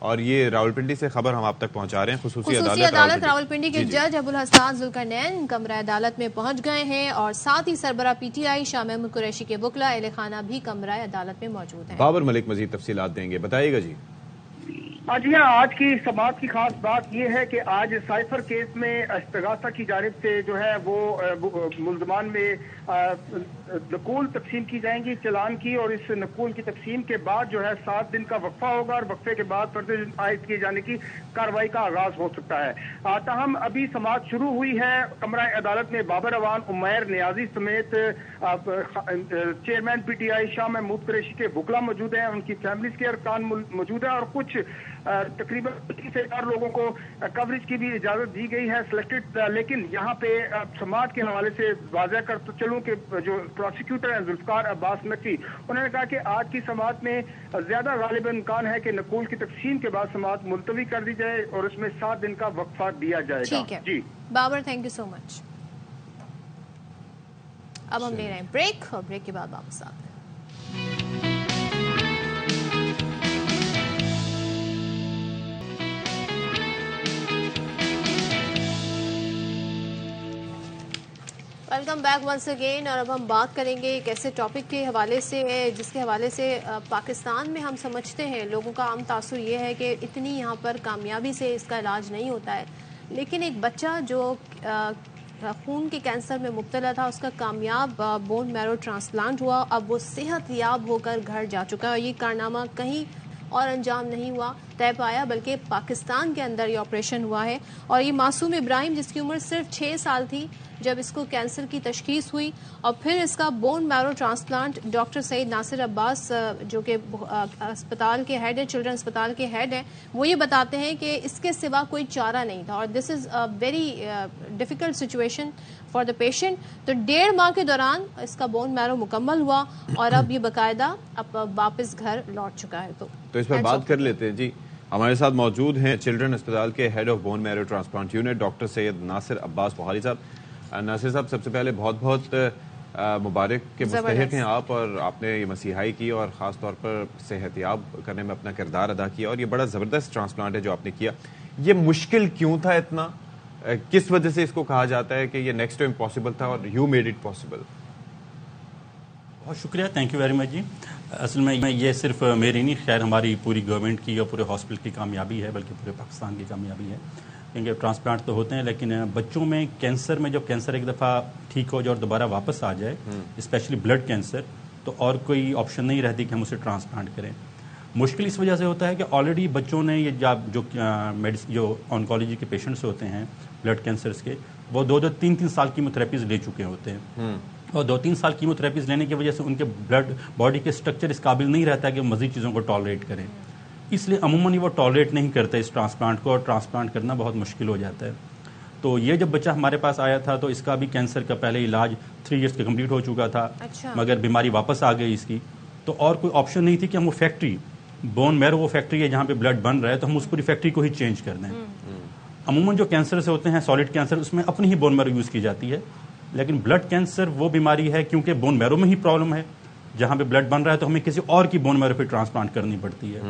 Speaker 3: اور یہ راولپنڈی سے خبر ہم آپ تک پہنچا رہے ہیں. خصوصی
Speaker 1: عدالت راولپنڈی کے جج ابوالحسن ذوالقرنین کمرہ عدالت میں پہنچ گئے ہیں اور ساتھ ہی سربراہ P T I Shah Mahmood Qureshi کے وکلا اہل خانہ بھی کمرہ عدالت میں موجود ہیں.
Speaker 3: بابر ملک مزید تفصیلات دیں گے, بتائیے گا جی.
Speaker 17: جی ہاں, آج کی سماعت کی خاص بات یہ ہے کہ آج سائفر کیس میں استغاثہ کی جانب سے جو ہے وہ ملزمان میں نقول تقسیم کی جائیں گی چلان کی, اور اس نقول کی تقسیم کے بعد جو ہے 7 دن کا وقفہ ہوگا اور وقفے کے بعد فرد عائد کیے جانے کی کارروائی کا آغاز ہو سکتا ہے. تاہم ابھی سماعت شروع ہوئی ہے. کمرہ عدالت میں بابر اعوان عمیر نیازی سمیت chairman P T I Shah Mahmood Qureshi کے وکلا موجود ہیں, ان کی فیملیز کے ارکان موجود ہیں, اور کچھ تقریباً 34 لوگوں کو کوریج کی بھی اجازت دی گئی ہے سلیکٹڈ. لیکن یہاں پہ سماعت کے حوالے سے واضح کرتا چلوں کہ جو پروسیکیوٹر ہیں ذوالفقار عباس نقوی, انہوں نے کہا کہ آج کی سماعت میں زیادہ غالب امکان ہے کہ نقول کی تقسیم کے بعد سماعت ملتوی کر دی جائے اور اس میں 7 دن کا وقفہ دیا جائے گا.
Speaker 1: ٹھیک ہے
Speaker 17: جی
Speaker 1: بابر, تھینک یو سو مچ. اب ہم لے رہے ہیں بریک اور بریک کے بعد واپس آتے ہیں. Welcome back once again. اور اب ہم بات کریں گے ایک ایسے ٹاپک کے حوالے سے جس کے حوالے سے پاکستان میں ہم سمجھتے ہیں لوگوں کا عام تاثر یہ ہے کہ اتنی یہاں پر کامیابی سے اس کا علاج نہیں ہوتا ہے, لیکن ایک بچہ جو خون کے کینسر میں مبتلا تھا اس کا کامیاب بون میرو ٹرانسپلانٹ ہوا, اب وہ صحت یاب ہو کر گھر جا چکا ہے. اور یہ کارنامہ کہیں اور انجام نہیں ہوا طے پایا بلکہ پاکستان کے اندر یہ آپریشن ہوا ہے. اور یہ معصوم ابراہیم جس کی عمر صرف 6 سال تھی جب اس کو کینسر کی تشخیص ہوئی اور پھر اس کا بون میرو ٹرانسپلانٹ ڈاکٹر سعید ناصر عباس جو کہ اسپتال کے ہیڈ ہے, چلڈرن اسپتال کے ہیڈ ہیں, وہ یہ بتاتے ہیں کہ اس کے سوا کوئی چارہ نہیں تھا. اور this is a very difficult situation for the patient. تو 1.5 ماہ کے دوران اس کا بون میرو مکمل ہوا اور اب یہ باقاعدہ اب واپس گھر لوٹ چکا ہے.
Speaker 3: تو اس پر بات کر لیتے ہیں جی. ہمارے ساتھ موجود ہیں چلڈرن اسپتال کے head of bone marrow transplant unit doctor Syed Nasir Abbas Bukhari sahab. Nasir صاحب, سب سے پہلے بہت بہت مبارک کے مستحق ہیں آپ, اور آپ نے یہ مسیحائی کی اور خاص طور پر صحت یاب کرنے میں اپنا کردار ادا کیا, اور یہ بڑا زبردست ٹرانسپلانٹ ہے جو آپ نے کیا. یہ مشکل کیوں تھا اتنا, کس وجہ سے اس کو کہا جاتا ہے کہ یہ نیکسٹ ٹو امپاسبل تھا اور یو میڈ اٹ پاسبل؟
Speaker 18: بہت شکریہ, تھینک یو ویری مچ جی. اصل میں یہ صرف میری نہیں, خیر ہماری پوری گورنمنٹ کی اور پورے ہاسپٹل کی کامیابی ہے, بلکہ پورے پاکستان کی کامیابی ہے. کیونکہ ٹرانسپلانٹ تو ہوتے ہیں لیکن بچوں میں کینسر میں جب کینسر ایک دفعہ ٹھیک ہو جائے اور دوبارہ واپس آ جائے, اسپیشلی بلڈ کینسر, تو اور کوئی آپشن نہیں رہتی کہ ہم اسے ٹرانسپلانٹ کریں. مشکل اس وجہ سے ہوتا ہے کہ آلریڈی بچوں نے یہ جو آنکالوجی کے پیشنٹس ہوتے ہیں بلڈ کینسرز کے, وہ 2-3 سال کیموتھراپیز لے چکے ہوتے ہیں, اور 2-3 سال کیموتھراپیز لینے کی وجہ سے ان کے بلڈ باڈی کے اسٹرکچر اس قابل نہیں رہتا ہے کہ وہ مزید چیزوں کو ٹالریٹ کریں. اس لیے عموماً وہ ٹالریٹ نہیں کرتے اس ٹرانسپلانٹ کو, اور ٹرانسپلانٹ کرنا بہت مشکل ہو جاتا ہے. تو یہ جب بچہ ہمارے پاس آیا تھا تو اس کا بھی کینسر کا پہلے علاج 3 ایئرس کا کمپلیٹ ہو چکا تھا, مگر بیماری واپس آ گئی اس کی. تو اور کوئی آپشن نہیں تھی کہ ہم وہ فیکٹری, بون میرو وہ فیکٹری ہے جہاں پہ بلڈ بن رہا ہے, تو ہم اس پوری فیکٹری کو ہی چینج کر دیں. عموماً جو کینسر سے ہوتے ہیں سالڈ کینسر, اس میں اپنی ہی بون میرو یوز کی جاتی ہے, لیکن بلڈ کینسر وہ بیماری ہے کیونکہ بون میرو میں ہی پرابلم ہے, جہاں پہ بلڈ بن رہا ہے تو ہمیں کسی اور کی بون میرو پہ ٹرانسپلانٹ کرنی پڑتی ہے.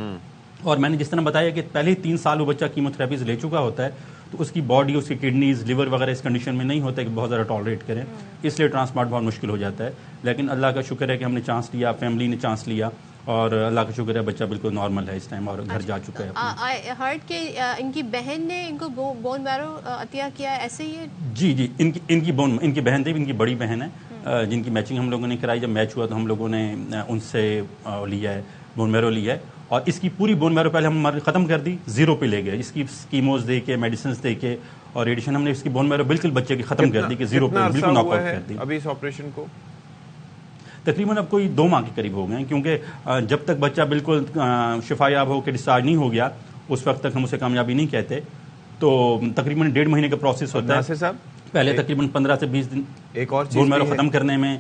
Speaker 18: اور میں نے جس طرح بتایا کہ پہلے 3 سال وہ بچہ کیموتھراپیز لے چکا ہوتا ہے, تو اس کی باڈی, اس کی کڈنیز, لیور وغیرہ اس کنڈیشن میں نہیں ہوتا کہ بہت زیادہ ٹالریٹ کریں, اس لیے ٹرانسپلانٹ بہت مشکل ہو جاتا ہے. لیکن اللہ کا شکر ہے کہ ہم نے چانس لیا, فیملی نے چانس لیا, اور اللہ کا شکر ہے بچہ بالکل نارمل ہے اس ٹائم اور گھر جا چکا ہے.
Speaker 1: آئی ہرڈ کہ ان کی بہن نے ان کو بون میرو عطیہ کیا, ایسے ہی ہے؟
Speaker 18: جی, ان کی بہن تھی, ان کی بڑی بہن ہے, جن کی میچنگ ہم لوگوں نے کرائی. جب میچ ہوا تو ہم لوگوں نے ان سے لیا ہے, بون میرو لیا ہے, اور اس کی پوری بون میرو پہلے ہم ختم کر دی, 0 پہ لے گئے. اس کی کیموز دے کے, میڈیسنز دے کے اور ریڈیشن, ہم نے اس کی بون میرو بالکل بچے کی ختم کر دی کہ 0 پہ بالکل ناک آؤٹ کر دی.
Speaker 3: ابھی اس آپریشن کو
Speaker 18: تقریباً اب کوئی 2 ماہ کے قریب ہو گئے ہیں, کیونکہ جب تک بچہ بالکل شفا یاب ہو کے ڈسچارج نہیں ہو گیا اس وقت تک ہم اسے کامیابی نہیں کہتے. تو تقریباً 1.5 مہینے کا پروسیس ہوتا ہے. پہلے تقریباً 15 سے 20 دن
Speaker 3: ایک اور
Speaker 18: بون میرو ختم کرنے میں,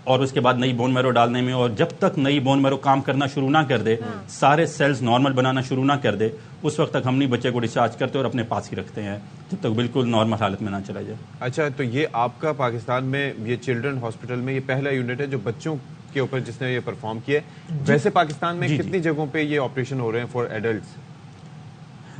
Speaker 18: اور اس کے بعد نئی بون میرو ڈالنے میں, اور جب تک نئی بون میرو کام کرنا شروع نہ کر دے, سارے سیلز نارمل بنانا شروع نہ کر دے, اس وقت تک ہم نہیں بچے کو ڈسچارج کرتے اور اپنے پاس ہی رکھتے ہیں جب تک بالکل نارمل حالت میں نہ چلا جائے.
Speaker 3: اچھا, تو یہ آپ کا پاکستان میں یہ چلڈرن ہاسپٹل میں یہ پہلا یونٹ ہے جو بچوں کے اوپر جس نے یہ پرفارم کیا ہے. ویسے پاکستان میں کتنی جگہوں پہ یہ آپریشن ہو رہے ہیں فار ایڈلٹس؟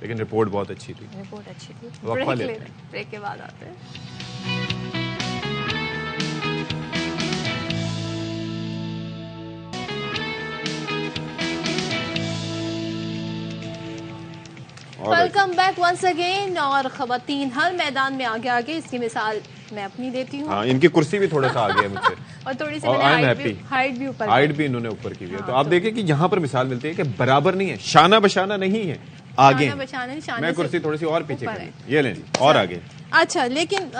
Speaker 3: لیکن رپورٹ بہت اچھی تھی.
Speaker 1: رپورٹ اچھی تھی. بریک کے بعد آتے ہیں. Welcome back once again. اور خواتین ہر میدان میں آگے آگے, اس کی مثال میں اپنی دیتی ہوں.
Speaker 3: ہاں, ان کی کرسی بھی تھوڑا سا آگے ہے مجھ سے
Speaker 1: اور تھوڑی سی
Speaker 3: ہائٹ بھی انہوں نے اوپر کی ہوئی ہے. تو آپ دیکھیں کہ یہاں پر مثال ملتی ہے کہ برابر نہیں ہے, شانہ بشانہ نہیں ہے, آگے میں کرسی تھوڑی سی اور پیچھے کری, یہ لیں اور آگے.
Speaker 1: اچھا, لیکن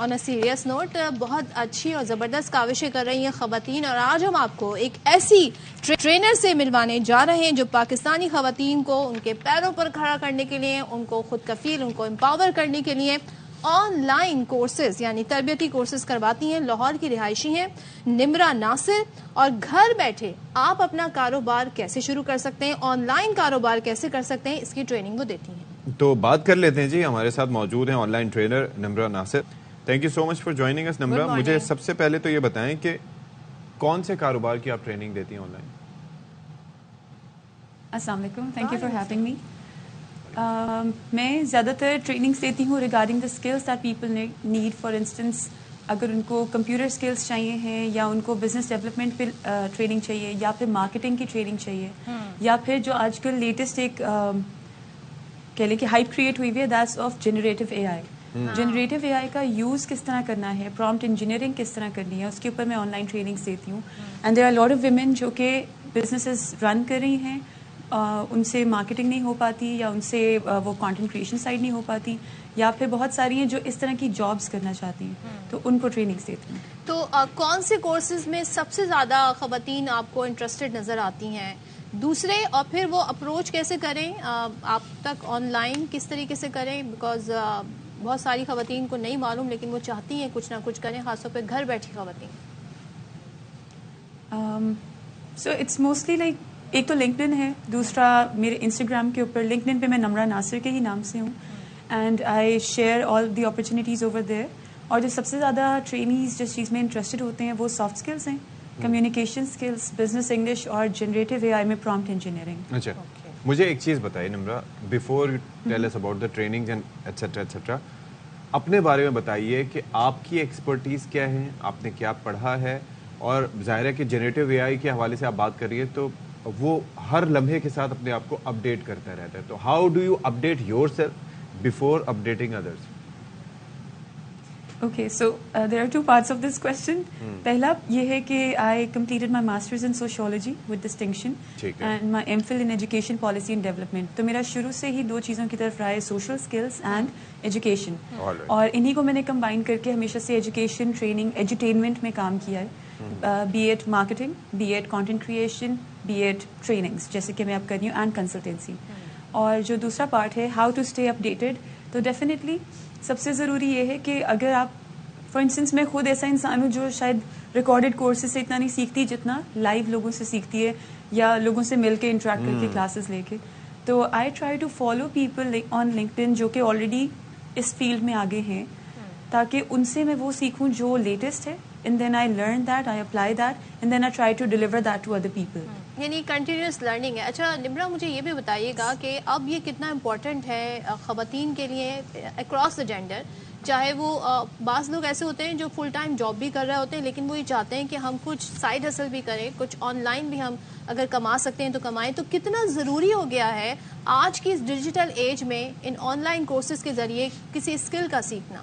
Speaker 1: آن اے سیریس نوٹ بہت اچھی اور زبردست کاوشیں کر رہی ہیں خواتین, اور آج ہم آپ کو ایک ایسی ٹرینر سے ملوانے جا رہے ہیں جو پاکستانی خواتین کو ان کے پیروں پر کھڑا کرنے کے لیے, ان کو خود کفیل, ان کو امپاور کرنے کے لیے آن لائن کورسز یعنی تربیتی کورسز کرواتی ہیں. لاہور کی رہائشی ہیں نمرا ناصر, اور گھر بیٹھے آپ اپنا کاروبار کیسے شروع کر سکتے ہیں, آن لائن کاروبار کیسے کر سکتے ہیں, اس کی ٹریننگ وہ دیتی ہیں.
Speaker 3: تو بات کر لیتے ہیں جی, ہمارے ساتھ موجود ہیں online trainer Nimra Nasir. Thank you so much for joining us. Nimra, مجھے سب سے پہلے تو یہ بتائیں کہ کون سے کاروبار کی آپ ٹریننگ دیتی ہیں آن لائن؟
Speaker 19: السلام علیکم, thank you for having me. میں زیادہ تر ٹریننگس دیتی ہوں regarding the skills that people need. For instance اگر ان کو کمپیوٹر اسکلس چاہیے ہیں, یا ان کو بزنس ڈیولپمنٹ پہ ٹریننگ چاہیے, یا پھر مارکیٹنگ کی ٹریننگ چاہیے, یا پھر جو آج کل لیٹسٹ ایک کہہ لیں کہ ہائپ کریٹ ہوئی ہوئی ہے, that's of generative A I. Generative A I کا یوز کس طرح کرنا ہے, پرومپٹ انجینئرنگ کس طرح کرنی ہے, اس کے اوپر میں آن لائن ٹریننگس دیتی ہوں. And there are lot of women جو کہ بزنسز رن کر رہی ہیں, ان سے مارکیٹنگ نہیں ہو پاتی, یا ان سے وہ کانٹینٹ کریشن سائڈ نہیں ہو پاتی, یا پھر بہت ساری ہیں جو اس طرح کی جابس کرنا چاہتی ہیں, تو ان کو ٹریننگس دیتی ہوں.
Speaker 1: تو کون سے کورسز میں سب سے زیادہ خواتین آپ کو انٹرسٹڈ نظر آتی ہیں, دوسرے, اور پھر وہ اپروچ کیسے کریں آپ تک آن لائن, کس طریقے سے کریں, بیکاز بہت ساری خواتین کو نہیں معلوم لیکن وہ چاہتی ہیں کچھ نہ کچھ کریں, خاص طور پہ گھر بیٹھی خواتین.
Speaker 19: سو اٹس موسٹلی لائک ایک تو لنکڈن ہے, دوسرا میرے انسٹاگرام کے اوپر لنکڈن پہ میں نمرا ناصر کے ہی نام سے ہوں, and I share all the opportunities over there. اور جو سب سے زیادہ ٹرینیز جس چیز میں انٹرسٹڈ ہوتے ہیں وہ سافٹ اسکلس ہیں, کمیونیکیشن اسکلس, بزنس انگلش, اور جنریٹو اے آئی میں پرومپٹ انجینئرنگ.
Speaker 3: اچھا, مجھے ایک چیز بتائیے Nimra, before you tell us about the training and etcetera etcetera, اپنے بارے میں بتائیے کہ آپ کی ایکسپرٹیز کیا ہے, آپ نے کیا پڑھا ہے, اور ظاہر ہے کہ جنریٹو اے آئی کے حوالے سے آپ بات کر رہی ہے تو وہ ہر لمحے کے ساتھ اپنے آپ کو اپڈیٹ کرتا رہتا ہے, تو how do you update yourself before updating others?
Speaker 19: Okay, so there are 2 parts of this question. پہلا یہ ہے کہ I completed my masters in sociology with distinction, and my M Phil in education policy and development. تو میرا شروع سے ہی 2 چیزوں کی طرف رہا ہے, سوشل اسکلس اینڈ ایجوکیشن, اور انہیں کو میں نے کمبائن کر کے ہمیشہ سے ایجوکیشن, ٹریننگ, ایجوٹینمنٹ میں کام کیا ہے, be it marketing, be it content creation, be it trainings جیسے کہ میں اب کر رہی ہوں, اینڈ کنسلٹینسی. اور جو دوسرا پارٹ ہے ہاؤ ٹو اسٹے اپڈیٹڈ, تو ڈیفینیٹلی سب سے ضروری یہ ہے کہ اگر آپ, فار انسٹنس میں خود ایسا انسان ہوں جو شاید ریکارڈیڈ کورسز سے اتنا نہیں سیکھتی جتنا لائیو لوگوں سے سیکھتی ہے, یا لوگوں سے مل کے انٹریکٹ کر کے کلاسز لے کے. تو I try to follow people on LinkedIn جو کہ آلریڈی اس فیلڈ میں آگے ہیں, تاکہ ان سے میں وہ سیکھوں جو لیٹسٹ ہے, and then I learn that, I apply that, and then I try to deliver that to other people.
Speaker 1: یعنی کنٹینیوس لرننگ ہے. اچھا نمرا, مجھے یہ بھی بتائیے گا کہ اب یہ کتنا امپورٹنٹ ہے خواتین کے لیے اکراس دا جینڈر, چاہے وہ بعض لوگ ایسے ہوتے ہیں جو فل ٹائم جاب بھی کر رہے ہوتے ہیں لیکن وہ یہ چاہتے ہیں کہ ہم کچھ سائڈ ہسل بھی کریں, کچھ آن لائن بھی ہم اگر کما سکتے ہیں تو کمائیں. تو کتنا ضروری ہو گیا ہے آج کی اس ڈیجیٹل ایج میں ان آن لائن کورسز کے ذریعے کسی اسکل کا سیکھنا؟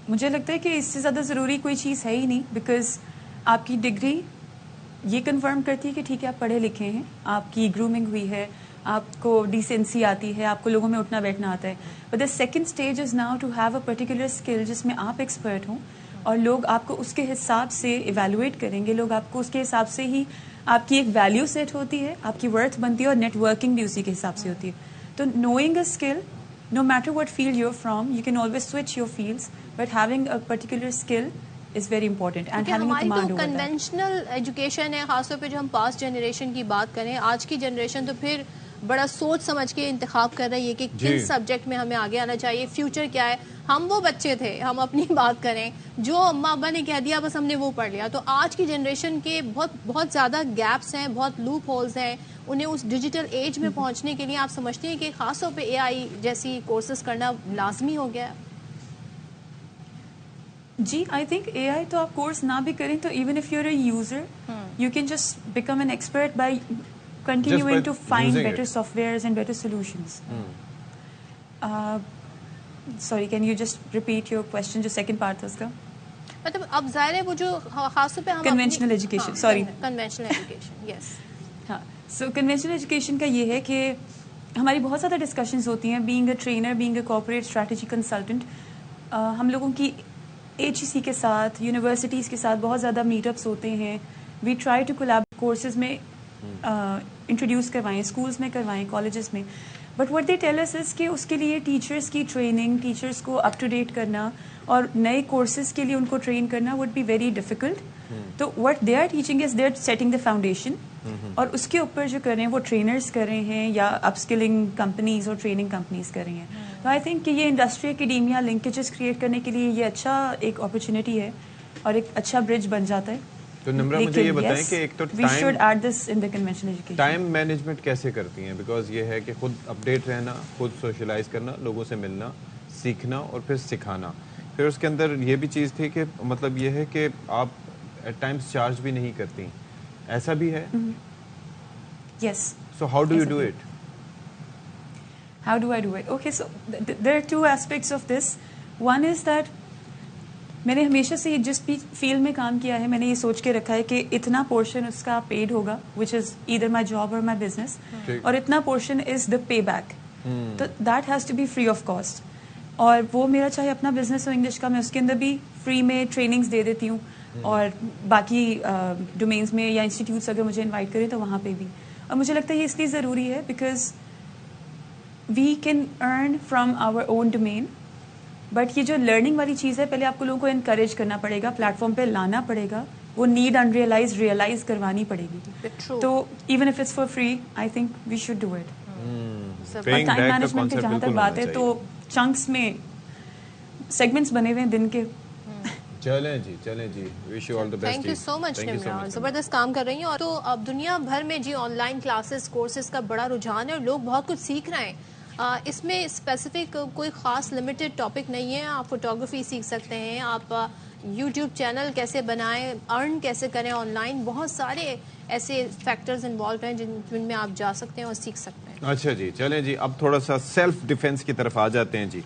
Speaker 19: مجھے لگتا ہے کہ اس سے زیادہ ضروری کوئی چیز ہے ہی نہیں, بیکاز آپ کی ڈگری یہ کنفرم کرتی ہے کہ ٹھیک ہے آپ پڑھے لکھے ہیں, آپ کی گرومنگ ہوئی ہے, آپ کو ڈیسینسی آتی ہے, آپ کو لوگوں میں اٹھنا بیٹھنا آتا ہے. But the second stage is now to have a particular skill جس میں آپ ایکسپرٹ ہوں, اور لوگ آپ کو اس کے حساب سے ایویلویٹ کریں گے, لوگ آپ کو اس کے حساب سے ہی, آپ کی ایک ویلیو سیٹ ہوتی ہے, آپ کی ورتھ بنتی ہے, اور نیٹ ورکنگ بھی اسی کے حساب سے ہوتی ہے. تو knowing a skill, no matter what field you're from, you can always switch your fields, but having a particular skill is very important, and having a command over that.
Speaker 1: Conventional education ہے, خاص طور پہ جو ہم پاسٹ جنریشن کی بات کریں, آج کی جنریشن تو پھر بڑا سوچ سمجھ کے انتخاب کر رہی ہے کہ کس سبجیکٹ میں ہمیں آگے آنا چاہیے, فیوچر کیا ہے. ہم وہ بچے تھے, ہم اپنی بات کریں, جو اماں ابا نے کہہ دیا بس ہم نے وہ پڑھ لیا. تو آج کی جنریشن کے بہت زیادہ گیپس ہیں, بہت لوپ ہولز ہیں. انہیں اس ڈیجیٹل ایج میں پہنچنے کے لیے آپ سمجھتے ہیں کہ خاص طور پہ اے آئی جیسی کورسز کرنا لازمی ہو گیا ہے؟
Speaker 19: جی, آئی تھنک اے آئی تو آپ کورس نہ بھی کریں تو even if you are a user you can just become an expert by continuing to find better softwares and better solutions. Sorry, can you just repeat your question? جو second part تھا اس کا
Speaker 1: مطلب اب ظاہر ہے وہ جو خاص طور پہ ہم
Speaker 19: conventional education, sorry,
Speaker 1: conventional education, yes.
Speaker 19: ہاں, so conventional education کا یہ ہے کہ ہماری بہت زیادہ ڈسکشنز ہوتی ہیں, being a trainer, being a corporate strategy consultant, ہم لوگوں کی HEC کے ساتھ, یونیورسٹیز کے ساتھ بہت زیادہ میٹ اپس ہوتے ہیں. We try to collaborate courses میں انٹروڈیوس کروائیں, اسکولس میں کروائیں, کالجز میں. But what they tell us is کہ اس کے لیے ٹیچرس کی ٹریننگ, ٹیچرس کو اپ ٹو ڈیٹ کرنا اور نئے کورسز کے لیے ان کو ٹرین کرنا وڈ بی ویری ڈیفیکلٹ. تو what they are teaching is they are setting the foundation, اور اس کے اوپر جو کر رہے ہیں وہ ٹرینرز کر رہے ہیں یا اپ اسکلنگ کمپنیز اور ٹریننگ کمپنیز کر رہی ہیں. تو آئی تھنک کہ یہ انڈسٹری اکیڈیمیا لنکیجز کریٹ کرنے کے لیے یہ اچھا ایک اپرچونیٹی ہے اور ایک اچھا برج بن جاتا ہے.
Speaker 3: تو نمرہ مجھے یہ بتائیں کہ ایک تو ٹائم مینجمنٹ کیسے کرتی ہیں؟ بیکاز یہ ہے کہ خود اپڈیٹ رہنا, خود سوشلائز کرنا, لوگوں سے ملنا, سیکھنا اور پھر سکھانا. پھر اس کے اندر یہ بھی چیز تھی کہ مطلب یہ ہے کہ آپ ایٹ ٹائمز چارج بھی نہیں کرتی, ایسا بھی ہے؟
Speaker 19: Yes.
Speaker 3: So how do you do it?
Speaker 19: How do I do it? Okay, so there are two aspects of this. One is that میں نے ہمیشہ سے جس بھی فیلڈ میں کام کیا ہے میں نے یہ سوچ کے رکھا ہے کہ اتنا پورشن اس کا پیڈ ہوگا, وچ از ایدر مائی جاب اور مائی بزنس, اور اتنا portion is the payback. تو that has to be free of cost. اور وہ میرا چاہے اپنا بزنس ہو انگلش کا, میں اس کے اندر بھی فری میں ٹریننگز دے دیتی ہوں, اور باقی ڈومینس میں یا انسٹیٹیوٹس اگر مجھے انوائٹ کریں تو وہاں پہ بھی. اور مجھے لگتا ہے یہ اس لیے ضروری ہے because we can earn from our own domain. But یہ جو لرننگ والی چیز ہے پہلے آپ کو لوگوں کو انکریج کرنا پڑے گا, پلیٹ فارم پہ لانا پڑے گا, وہ نیڈ ریئلائز کروانی پڑے گی. تو even if it's for free I think we should do it. Time management کی جہاں تک بات ہے تو چنکس میں سیگمنٹس بنے ہوئے ہیں دن کے.
Speaker 3: چلیں جی wish you all the best.
Speaker 1: Thank you so much Nimra, زبردست کام کر رہی ہیں. اور تو اب دنیا بھر میں جی آن لائن کلاسز کورسز کا بڑا رجحان ہے اور لوگ بہت کچھ سیکھ رہے ہیں. اس میں اسپیسیفک کوئی خاص لمیٹڈ ٹاپک نہیں ہے. آپ فوٹوگرافی سیکھ سکتے ہیں, آپ یوٹیوب چینل کیسے بنائیں, ارن کیسے کریں آن لائن, بہت سارے ایسے فیکٹرز انوالوڈ ہیں جن میں آپ جا سکتے ہیں اور سیکھ سکتے ہیں.
Speaker 3: اچھا جی, چلیں جی اب تھوڑا سا سیلف ڈیفینس کی طرف آ جاتے ہیں جی.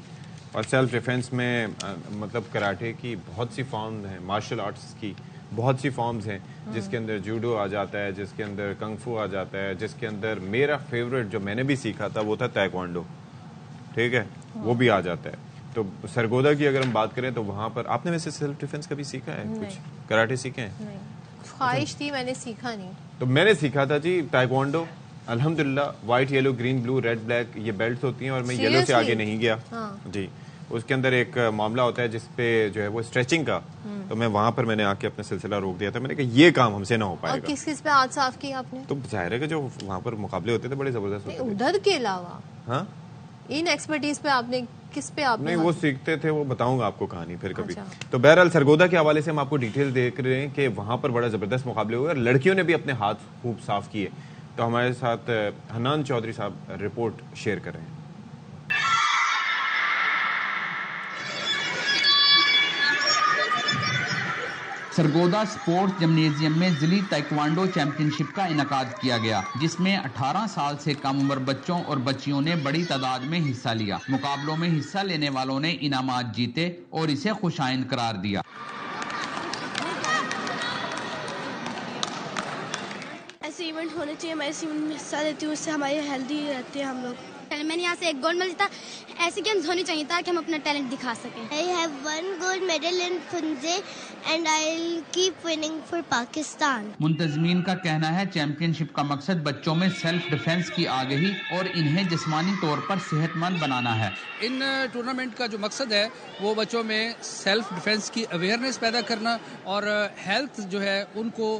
Speaker 3: اور سیلف ڈیفینس میں مطلب کراٹے کی بہت سی فارم ہیں, مارشل آرٹس کی بہت سی فارمز ہیں, جس کے اندر جوڈو آ جاتا ہے, جس کے اندر کنگ فو آ جاتا ہے, جس کے اندر میرا فیوریٹ جو میں نے بھی سیکھا تھا وہ تھا تائیکوانڈو. ٹھیک ہے, وہ بھی آ جاتا ہے. تو سرگودا کی اگر ہم بات کریں تو وہاں پر آپ نے ویسے سیلف ڈیفینس کبھی سیکھا ہے؟ کچھ کراٹے سیکھے ہیں؟
Speaker 1: خواہش تھی, میں نے سیکھا نہیں.
Speaker 3: تو میں نے سیکھا تھا جی تائیکوانڈو, الحمدللہ. وائٹ, یلو, گرین, بلو, ریڈ, بلیک یہ بیلٹس ہوتی ہیں, اور میں یلو سے آگے نہیں گیا جی. اس کے اندر ایک معاملہ ہوتا ہے جس پہ جو ہے وہ اسٹریچنگ کا, تو میں وہاں پر میں نے آ کے اپنا سلسلہ روک دیا تھا. میں نے کہا یہ کام ہم سے نہ ہو پائے گا.
Speaker 1: کس کس پہ ہاتھ صاف کیا آپ نے؟
Speaker 3: تو ظاہر ہے کہ جو وہاں پر مقابلے ہوتے تھے بڑے زبردست ہوتے تھے.
Speaker 1: ادھر کے علاوہ
Speaker 3: ہاں
Speaker 1: ان ایکسپرٹیز پہ آپ نے کس پہ آپ
Speaker 3: نہیں وہ سیکھتے تھے, وہ بتاؤں گا آپ کو کہانی پھر کبھی. تو بہرحال سرگودا کے حوالے سے ہم آپ کو ڈیٹیل دیکھ رہے ہیں کہ وہاں پر بڑا زبردست مقابلے ہوئے, اور لڑکیوں نے بھی اپنے ہاتھ خوب صاف کیے. تو ہمارے ساتھ حنان چودھری صاحب رپورٹ شیئر کر رہے ہیں.
Speaker 20: سرگودا سپورٹس جمنیزیم میں ضلعی تائیکوانڈو چیمپئن شپ کا انعقاد کیا گیا, جس میں 18 سال سے کم عمر بچوں اور بچیوں نے بڑی تعداد میں حصہ لیا. مقابلوں میں حصہ لینے والوں نے انعامات جیتے اور اسے خوش آئند قرار دیا.
Speaker 21: ایسے ایونٹ ہونے چاہیے, میں اس ایونٹ میں حصہ لیتی ہوں, اس سے ہماری ہیلدی رہتے ہیں ہم لوگ. میں نے یہاں سے ایک گولڈ میڈل جیتا. ایسے گیمز ہونے چاہیے تاکہ ہم اپنا ٹیلنٹ دکھا سکیں. I have one gold medal in Punjab and I'll keep winning for Pakistan.
Speaker 20: منتظمین کا کہنا ہے چیمپئن شپ کا مقصد بچوں میں سیلف ڈیفینس کی آگہی اور انہیں جسمانی طور پر صحت مند بنانا ہے.
Speaker 22: ان ٹورنامنٹ کا جو مقصد ہے وہ بچوں میں سیلف ڈیفینس کی اویئرنیس پیدا کرنا اور ہیلتھ جو ہے ان کو